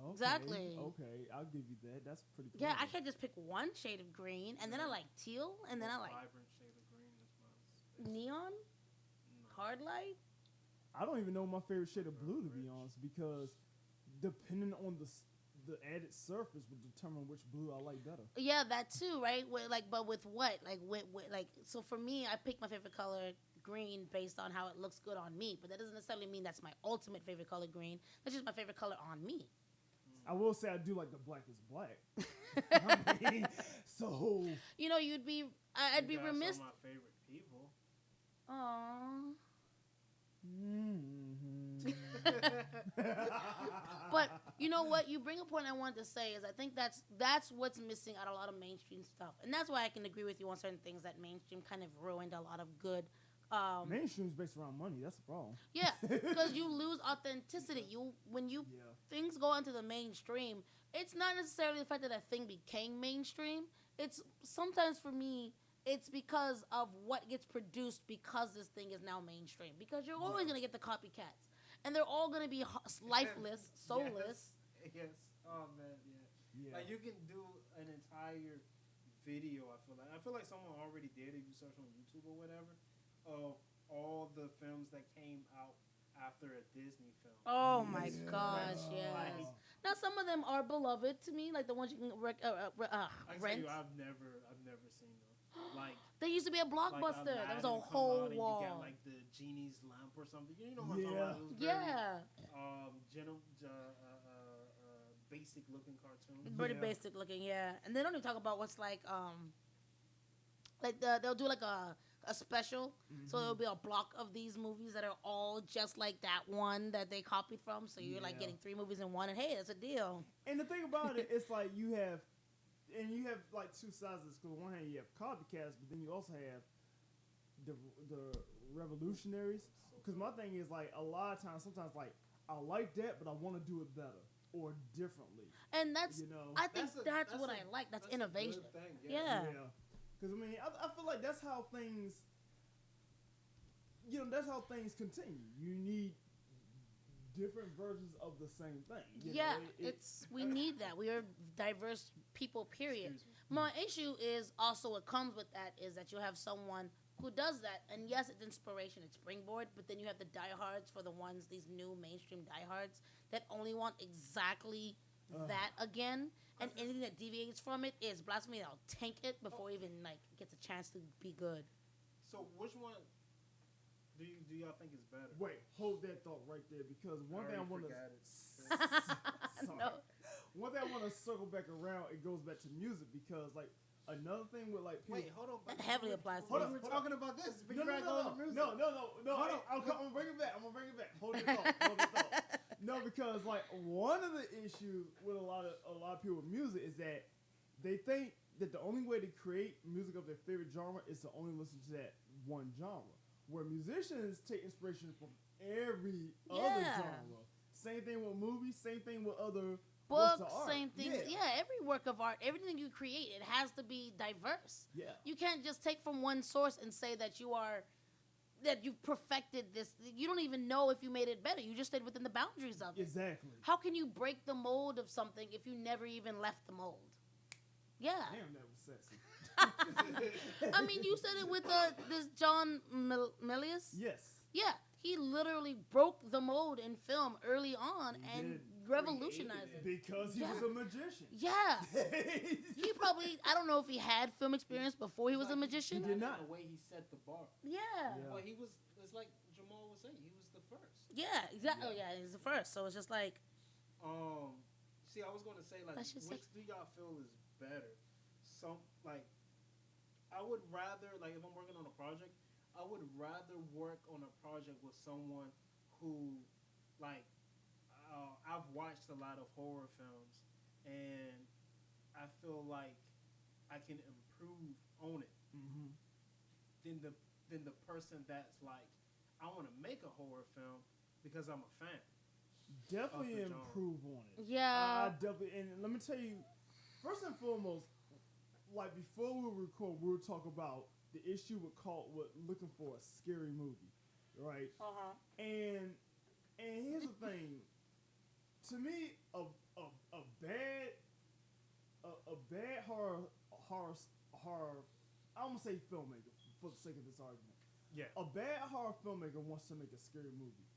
Okay, Exactly. Okay, I'll give you that. That's pretty. Yeah, I clever. can't just pick one shade of green, and then I like teal, and then I Most like vibrant shade of green is mine. neon, No. hard light. I don't even know my favorite shade of blue, to be Rich. honest, because depending on the added surface would determine which blue I like better. Yeah, that too, right? But with what? Like like so for me, I pick my favorite color green based on how it looks good on me. But that doesn't necessarily mean that's my ultimate favorite color green. That's just my favorite color on me. I will say I do like the black is black. I mean, so You know, I'd be You guys remiss. are my favorite people. Aww. mhm. But you know what? You bring a point I wanted to say is I think that's what's missing out of a lot of mainstream stuff, and that's why I can agree with you on certain things that mainstream kind of ruined a lot of good. Mainstream's based around money. That's the problem. Yeah, because you lose authenticity. When Yeah. things go into the mainstream, it's not necessarily the fact that a thing became mainstream. It's sometimes for me, it's because of what gets produced because this thing is now mainstream. Because you're always gonna get the copycats, and they're all gonna be lifeless, soulless. Yes. Oh man, yeah. Yeah. Like you can do an entire video. I feel like someone already did if you search on YouTube or whatever of all the films that came out after a Disney film. Oh my Yeah. gosh, yes. Like, Now some of them are beloved to me, like the ones you can I tell rent. you, I've never seen them. Like. There used to be a blockbuster. There was a whole You wall. got like the genie's lamp or something. You know what I'm Yeah. talking about? It was very, Yeah, basic looking cartoon. pretty Yeah. basic looking. Yeah, and they don't even talk about what's like they'll do like a special. So there'll be a block of these movies that are all just like that one that they copied from. So you're like Yeah. getting 3 movies in one, and hey, that's a deal. And the thing about it, it's like you have like two sides. Because on one hand you have copycats, but then you also have the revolutionaries. Because my thing is like a lot of times, sometimes like I like that, but I want to do it better or differently. And that's You know, I think that's what I like. That's a good innovation. thing, Yeah. Because I mean, I feel like that's how things. That's how things continue. You need different versions of the same thing. Yeah, we need that. We are diverse people, period. Excuse me. My issue is also what comes with that is that you have someone who does that, and yes, it's inspiration, it's springboard, but then you have the diehards for the ones, these new mainstream diehards that only want exactly that again, and anything that deviates from it is blasphemy. They'll tank it before it even like gets a chance to be good. So which one do y'all think is better? Wait, hold that thought right there because one thing I want to. forgot it. Sorry. No. One thing I want to circle back around. It goes back to music because like another thing with like people. Wait, hold on. That heavily applies to Hold We on, were hold on. talking about this. No, no, no, Music. no, Hold on. I'm gonna bring it back. I'm gonna bring it back. Hold it thought. Hold it thought. No, because like one of the issues with a lot of people with music is that they think that the only way to create music of their favorite genre is to only listen to that one genre. Where musicians take inspiration from every other Yeah. genre. Same thing with movies. Same thing with other Books, works of art. same thing. Yeah, every work of art, everything you create, it has to be diverse. Yeah. You can't just take from one source and say that you've perfected this. You don't even know if you made it better. You just stayed within the boundaries of it. Exactly. How can you break the mold of something if you never even left the mold? Yeah. Damn, that was sexy. I mean, you said it with this John Milius. Yes. Yeah, he literally broke the mold in film early on He and did. revolutionized it. Because he Yeah. was a magician. Yeah. He probably, I don't know if he had film experience before he was a He magician. did not. The way he set the bar. Yeah. Yeah. Well, it's like Jamal was saying, he was the first. Yeah, exactly. Oh, yeah, he's the first. So it's just like, See, I was going to say, like, That's just which do y'all feel is better? Some, like, I would rather, like, if I'm working on a project, I would rather work on a project with someone who, like, I've watched a lot of horror films, and I feel like I can improve on it Mm-hmm. than the person that's like, I want to make a horror film because I'm a fan. Definitely the genre. improve on it. Yeah. I definitely, and let me tell you, first and foremost, like before we record, we were talking about the issue with looking for a scary movie, right? Uh-huh. And here's the thing, to me, a bad a bad horror. I'm gonna say filmmaker for the sake of this argument. Yeah, A bad horror filmmaker wants to make a scary movie.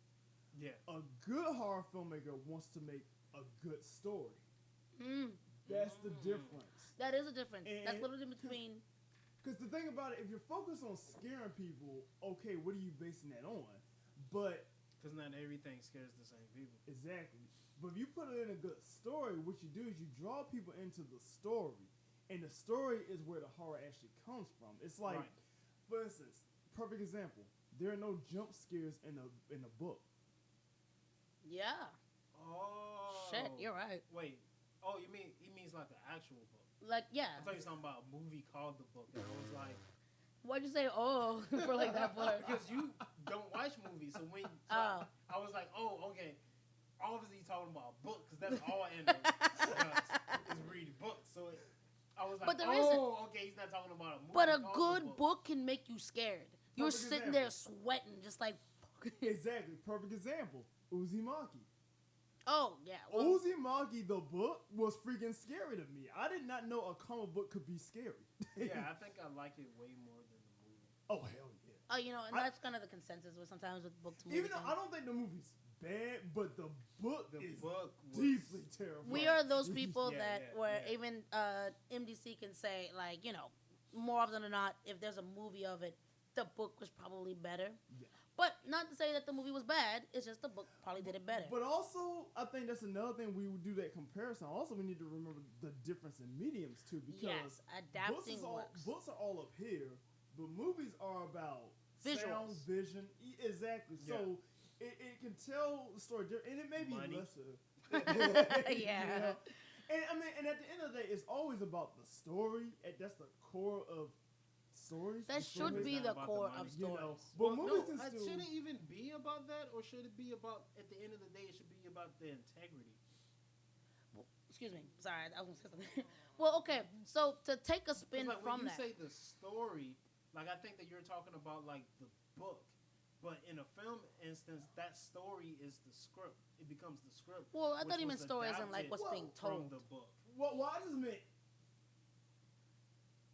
yeah. A good horror filmmaker wants to make a good story. Mm. That's the difference. That is a difference. That's And- literally between. Because the thing about it, if you're focused on scaring people, okay, what are you basing that on? But Because not everything scares the same people. exactly. But if you put it in a good story, what you do is you draw people into the story, and the story is where the horror actually comes from. It's like, Right. for instance, perfect example. There are no jump scares in a book. Yeah. Oh. Shit, you're right. Wait. Oh, you mean he means like an actual book? Like, yeah. I thought you were talking about a movie called The Book, and I was like, Why'd you say "oh" for like that part? because you don't watch movies, so when Oh. I was like, oh, okay. Obviously, he's talking about a book because that's all I end up does is read books. So I was like, But there oh, isn't. okay, he's not talking about a movie. But a called good The book can make you scared. You're Perfect sitting there sweating, just like. Exactly. Perfect example. Uzumaki. Oh yeah. Well, Uzumaki, the book, was freaking scary to me. I did not know a comic book could be scary. Yeah, I think I like it way more than the movie. Oh, hell yeah. you know, and that's kind of the consensus with sometimes with book to movie. Even though I don't think the movie's bad, but the book The is book was, deeply terrifying. We are those people Yeah, that yeah, where yeah. even MDC can say, like, more often than not, if there's a movie of it, the book was probably better. Yeah. But not to say that the movie was bad. It's just the book probably did it better. But also, I think that's another thing we would do that comparison. Also, we need to remember the difference in mediums too, because Yes, adapting works. books are all up here, but movies are about sound, Visuals. vision. Exactly. Yeah. So it can tell the story, and it may be Money. lesser. Yeah. And I mean, and at the end of the day, it's always about the story. And that's the core of stories. That The should stories, be not the about the core money. of you know. stories. But Well, movies no, can still. should it even be about that, or should it be about, at the end of the day, it should be about the integrity? Excuse me. Sorry, I was gonna say something. Well, okay. So to take a 'Cause, spin like, from when you that, say the story, like, I think that you're talking about like the book, but in a film instance, that story is the script. It becomes the script. well, I which thought he meant was stories and like adapted what's being from told. the book. Well, I just meant.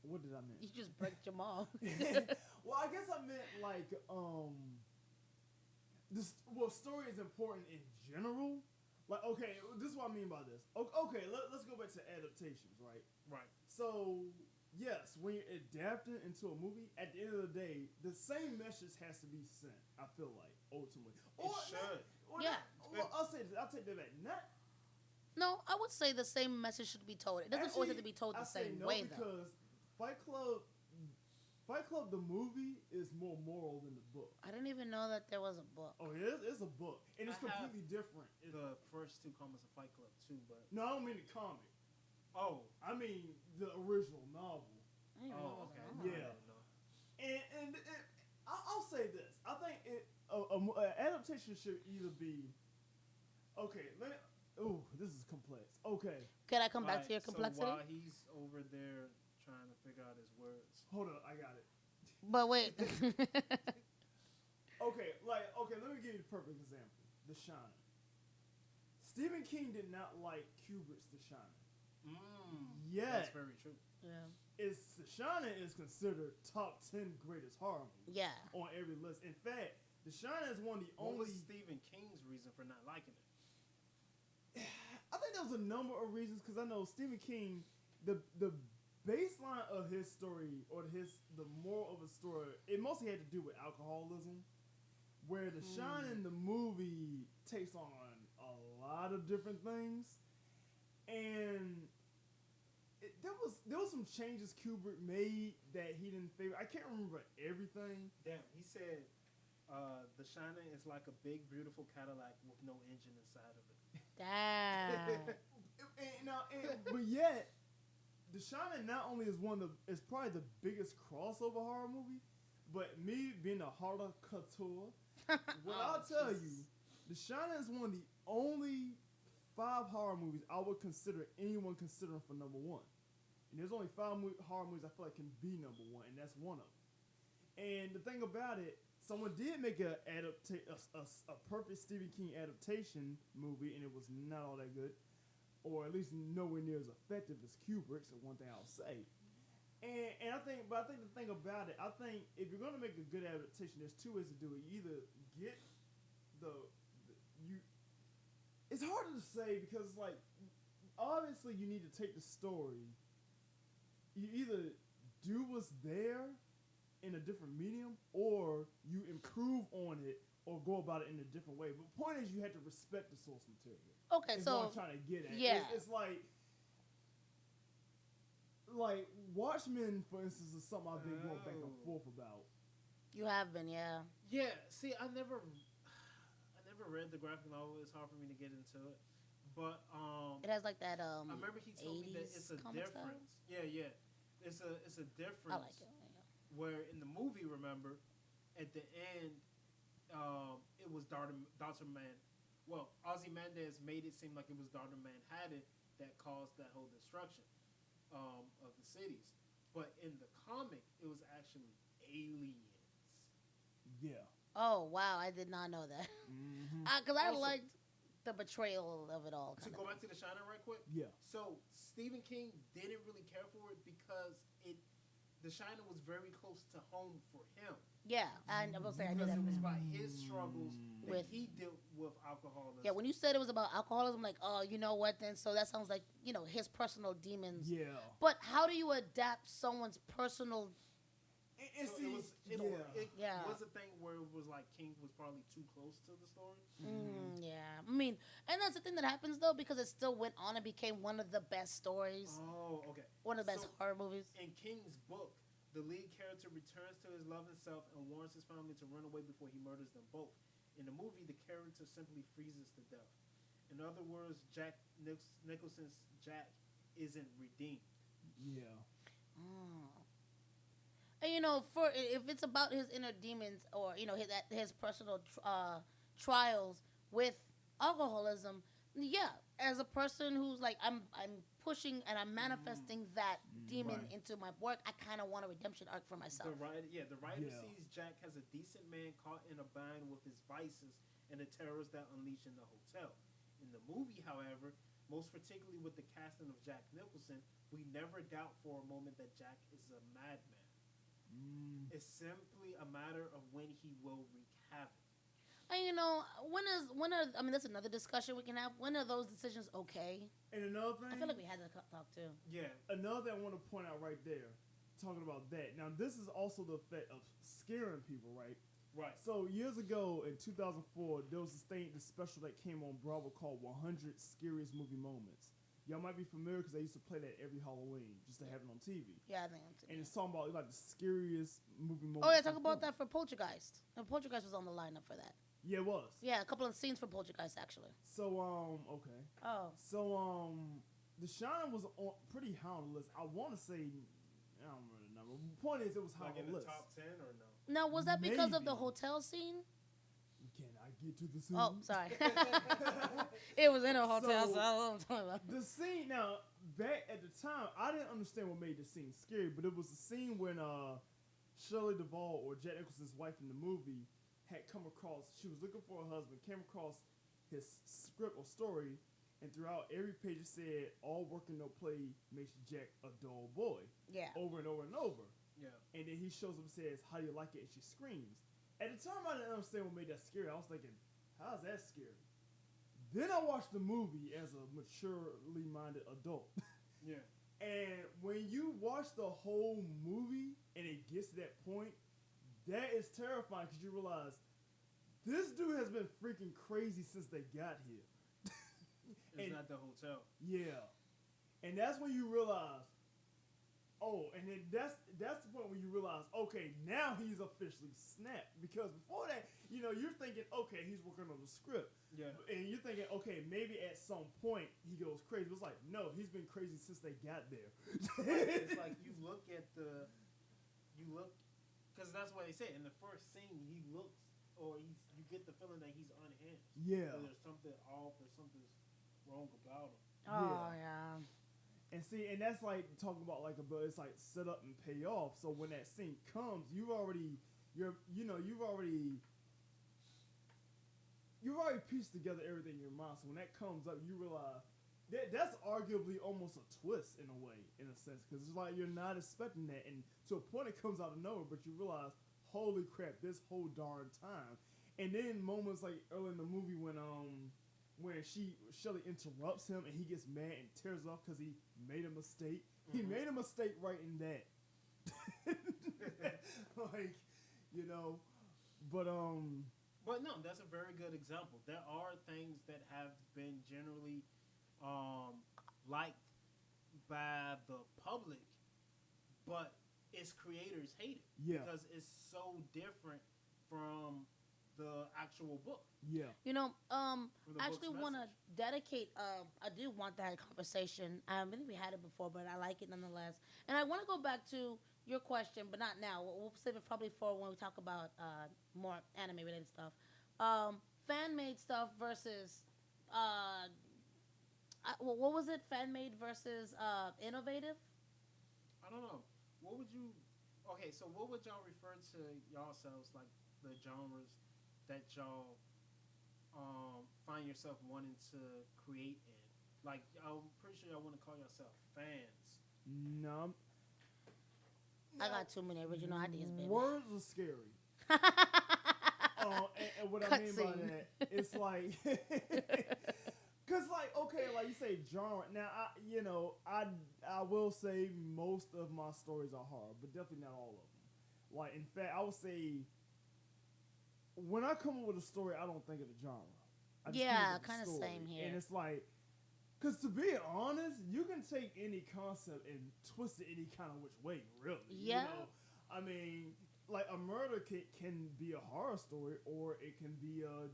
What did I mean? You just break Jamal. Well, I guess I meant like this. Well, story is important in general. Like, okay, this is what I mean by this. Okay, let's go back to adaptations, right? Right. So, yes, when you're adapting into a movie, at the end of the day, the same message has to be sent. I feel like ultimately, It should. Yeah. I'll say this. I'll take that back. Not No, I would say the same message should be told. It doesn't always have to be told I the say same no way, though. because Fight Club, the movie, is more moral than the book. I didn't even know that there was a book. Oh, it's a book, and it's I have completely different. The first two comics of Fight Club too, but No, I don't mean the comic. oh, I mean the original novel. I didn't even know oh, it was okay. a novel. Yeah. I didn't know. And I'll say this. I think an adaptation should either be okay. This is complex. Okay, Could I come back to your Alright, complexity? So while he's over there trying to figure out his words, hold up. I got it. But wait. Okay, let me give you the perfect example. The Shining. Stephen King did not like Kubrick's The Shining. Yet, that's very true. Yeah. The Shining is considered top 10 greatest horror movie Yeah. on every list. In fact, The Shining is one of the What only. was Stephen King's reason for not liking it? I think there was a number of reasons because I know Stephen King, the baseline of his story or the moral of his story, it mostly had to do with alcoholism. Where The Shining, the movie, takes on a lot of different things, and there was some changes Kubrick made that he didn't favor. I can't remember everything. Damn, he said The Shining is like a big, beautiful Cadillac with no engine inside of it. Damn. But yet, The Shining not only is it's probably the biggest crossover horror movie, but me being a horror couture, what I'll tell you, The Shining is one of the only 5 horror movies I would consider anyone considering for number 1. And there's only 5 horror movies I feel like can be number 1, and that's one of them. And the thing about it, someone did make a perfect Stephen King adaptation movie, and it was not all that good, or at least nowhere near as effective as Kubrick's. So one thing I'll say. And I think the thing about it, I think if you're gonna make a good adaptation, there's 2 ways to do it. You either get it's harder to say because like obviously you need to take the story. You either do what's there in a different medium, or you improve on it, or go about it in a different way. But the point is, you have to respect the source material. Okay, Is so what I'm trying to get at. yeah. It's like Watchmen, for instance, is something I've been going back and forth about. you have been, yeah. Yeah, see, I never read the graphic novel. It's hard for me to get into it, but It has like that I remember he told me that 80s it's a comic style? difference. Yeah, it's a difference. I like it. Yeah. Where in the movie, remember, at the end, it was Dr. Man. Well, Ozymandias made it seem like it was Dr. Manhattan that caused that whole destruction of the cities. But in the comic, it was actually aliens. Yeah. Oh wow, I did not know that. Mm-hmm. Because I Also- liked the betrayal of it all. To go back to The Shining right quick. Yeah. So Stephen King didn't really care for it because The Shining was very close to home for him. Yeah, and I will say I knew Because that. it was about his struggles that With- he dealt with alcoholism. Yeah, when you said it was about alcoholism, like, oh, you know what? Then so that sounds like his personal demons. Yeah. But how do you adapt someone's personal? And So see, it Yeah. was a thing where it was like King was probably too close to the story. Yeah, I mean, and that's the thing that happens though, because it still went on and became one of the best stories, Oh, okay. one of the best So, horror movies. in King's book, the lead character returns to his loving self and warns his family to run away before he murders them both. In the movie, the character simply freezes to death. In other words, Jack Nicholson's Jack isn't redeemed. Yeah. And for if it's about his inner demons or his personal trials with alcoholism, yeah, as a person who's like I'm pushing and I'm manifesting that demon Right. into my work, I kind of want a redemption arc for myself. The writer Yeah. sees Jack as a decent man caught in a bind with his vices and the terrors that unleash in the hotel. In the movie, however, most particularly with the casting of Jack Nicholson, we never doubt for a moment that Jack is a madman. It's simply a matter of when he will wreak havoc. And I mean that's another discussion we can have. When are those decisions okay? And another thing, I feel like we had that talk too. Yeah, another thing I want to point out right there, talking about that. Now, this is also the effect of scaring people, right? right. So years ago in 2004, there was this special that came on Bravo called 100 Scariest Movie Moments. Y'all might be familiar because they used to play that every Halloween just to have it on TV. Yeah, I think I'm And it's talking about like the scariest movie moments. Oh yeah, talk in about film. that for Poltergeist. And Poltergeist was on the lineup for that. Yeah, it was. Yeah, a couple of scenes for Poltergeist actually. So okay. Oh. So The Shining was on pretty high on the list. I want to say I don't remember the number. The point is, it was high Like on in the the list. top 10 or no? Now was that because of the Maybe. hotel scene? Can I get to the scene? Oh, sorry. It was in a hotel, so, So- I don't know what I'm talking about. The scene now, back at the time, I didn't understand what made the scene scary, but it was the scene when Shirley Duvall, or Jack Nicholson's wife in the movie, had come across. She was looking for her husband, came across his script or story, and throughout every page it said, "All work and no play makes Jack a dull boy," Yeah. over and over and over. Yeah. And then he shows up and says, "How do you like it?" And she screams. At the time, I didn't understand what made that scary. I was thinking, how is that scary? Then I watched the movie as a maturely minded adult. Yeah. And when you watch the whole movie and it gets to that point, that is terrifying because you realize this dude has been freaking crazy since they got here. It's And- not the hotel. Yeah. And that's when you realize, oh, and then that's the point when you realize, okay, now he's officially snapped. Because before that, you're thinking, okay, he's working on the script. Yeah. And you're thinking, okay, maybe at some point he goes crazy. It's like, no, he's been crazy since they got there. It's like you look, because that's what they say in the first scene. He looks, or you get the feeling that he's unhinged. Yeah. Or there's something off, or something's wrong about him. Oh yeah. And see, and that's like talking about like it's like set up and pay off. So when that scene comes, you've already pieced together everything in your mind. So when that comes up, you realize that's arguably almost a twist in a way, in a sense, because it's like you're not expecting that, and to a point it comes out of nowhere, but you realize, holy crap, this whole darn time. And then moments like early in the movie when Shelley interrupts him and he gets mad and tears off because he made a mistake. Mm-hmm. He made a mistake right in that. But no, that's a very good example. There are things that have been generally liked by the public, but its creators hate it because it's so different from the actual book. Yeah. Actually want to dedicate, I do want that conversation. I think we had it before, but I like it nonetheless. And I want to go back to your question, but not now. We'll save it probably for when we talk about more anime related stuff. Fan-made stuff versus, what was it? Fan-made versus innovative? I don't know. What would you, so what would y'all refer to yourselves, like the genres that y'all find yourself wanting to create in? Like, I'm pretty sure y'all want to call yourself fans. No. I got too many original ideas, baby. Words are scary. And what I mean by that, it's like, because like, okay, like you say genre. Now, I will say most of my stories are horror, but definitely not all of them. Like, in fact, I would say, when I come up with a story, I don't think of the genre. Kind of same here. And it's like, because to be honest, you can take any concept and twist it any kind of which way, really. Yeah. I mean, like a murder can be a horror story, or it can be a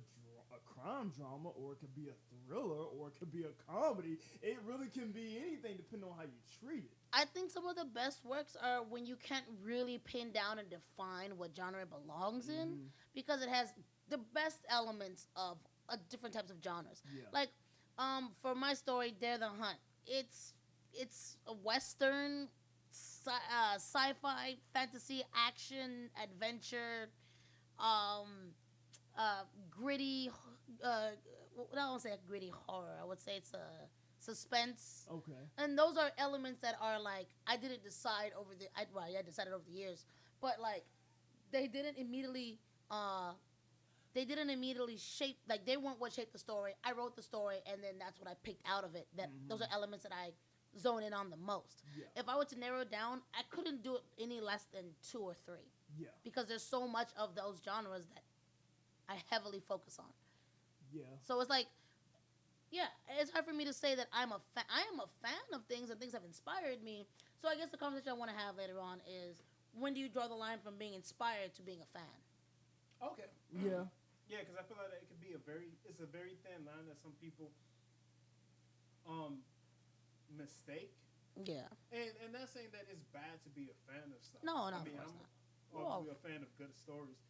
crime drama, or it could be a thriller, or it could be a comedy. It really can be anything depending on how you treat it. I think some of the best works are when you can't really pin down and define what genre it belongs in, because it has the best elements of different types of genres. Yeah. Like, for my story, Dare the Hunt, it's a western, sci-fi, fantasy, action, adventure, gritty. I don't say gritty horror. I would say it's a suspense. Okay. And those are elements that are like I didn't decide over the. I decided over the years, but like they didn't immediately. They didn't immediately shape, like they weren't what shaped the story. I wrote the story, and then that's what I picked out of it. Those are elements that I zone in on the most. Yeah. If I were to narrow it down, I couldn't do it any less than 2 or 3. Yeah. Because there's so much of those genres that I heavily focus on. Yeah. So it's like, yeah, it's hard for me to say that I'm a fan. I am a fan of things, and things have inspired me. So I guess the conversation I want to have later on is, when do you draw the line from being inspired to being a fan? Okay. Yeah. Yeah, because I feel like it could be it's a very thin line that some people mistake. Yeah. And not saying that it's bad to be a fan of stuff. No, I of mean, course I'm not. obviously a fan of good stories.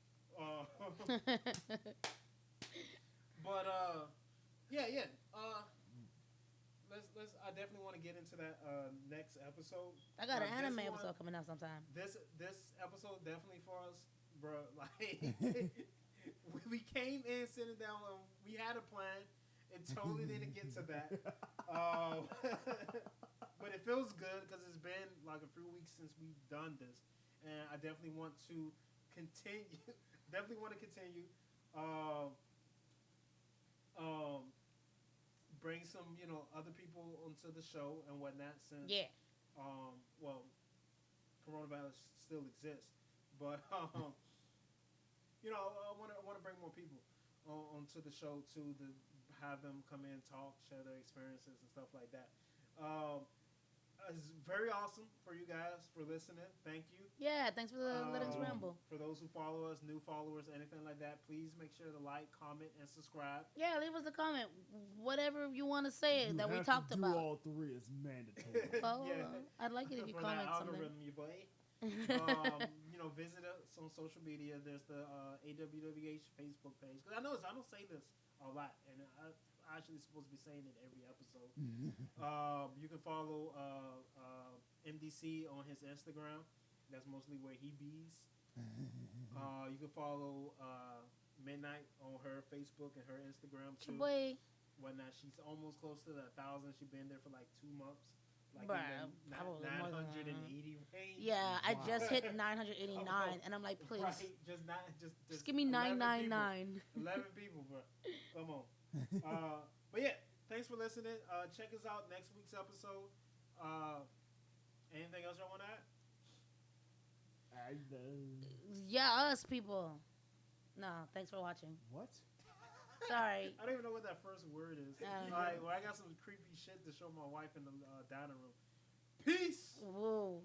But yeah. Let's. I definitely want to get into that next episode. I got an anime episode coming out sometime. This episode definitely for us, bro. Like we came in sitting down. We had a plan. It totally didn't get to that. But it feels good because it's been like a few weeks since we've done this, and I definitely want to continue. Bring some, other people onto the show and whatnot. Since coronavirus still exists, but I want to bring more people onto the show too, to have them come in, talk, share their experiences and stuff like that. It's very awesome for you guys for listening. Thank you. Yeah, thanks for letting us ramble. For those who follow us, new followers, anything like that, please make sure to like, comment, and subscribe. Yeah, leave us a comment. Whatever you want to say You that we have talked to do about. all three. It's mandatory. Oh, Yeah. I'd like it if you For comment that something. algorithm, you boy. Visit us on social media. There's the AWWH Facebook page. Because I don't say this a lot, and I actually supposed to be saying it every episode. You can follow MDC on his Instagram. That's mostly where he bees. You can follow Midnight on her Facebook and her Instagram too. Boy, Whatnot. She's almost close to the 1,000. She's been there for like 2 months. Like Bruh, in the probably more than 980 range. yeah, I Wow. just hit 989, and I'm like, please, Right, just give me 11 999. people. 11 people, bro. Come on. But yeah, thanks for listening. Check us out next week's episode. Anything else y'all want to add? Yeah, us people. No, thanks for watching. What? Sorry. I don't even know what that first word is. I don't All right, well, I got some creepy shit to show my wife in the dining room. Peace. Whoa.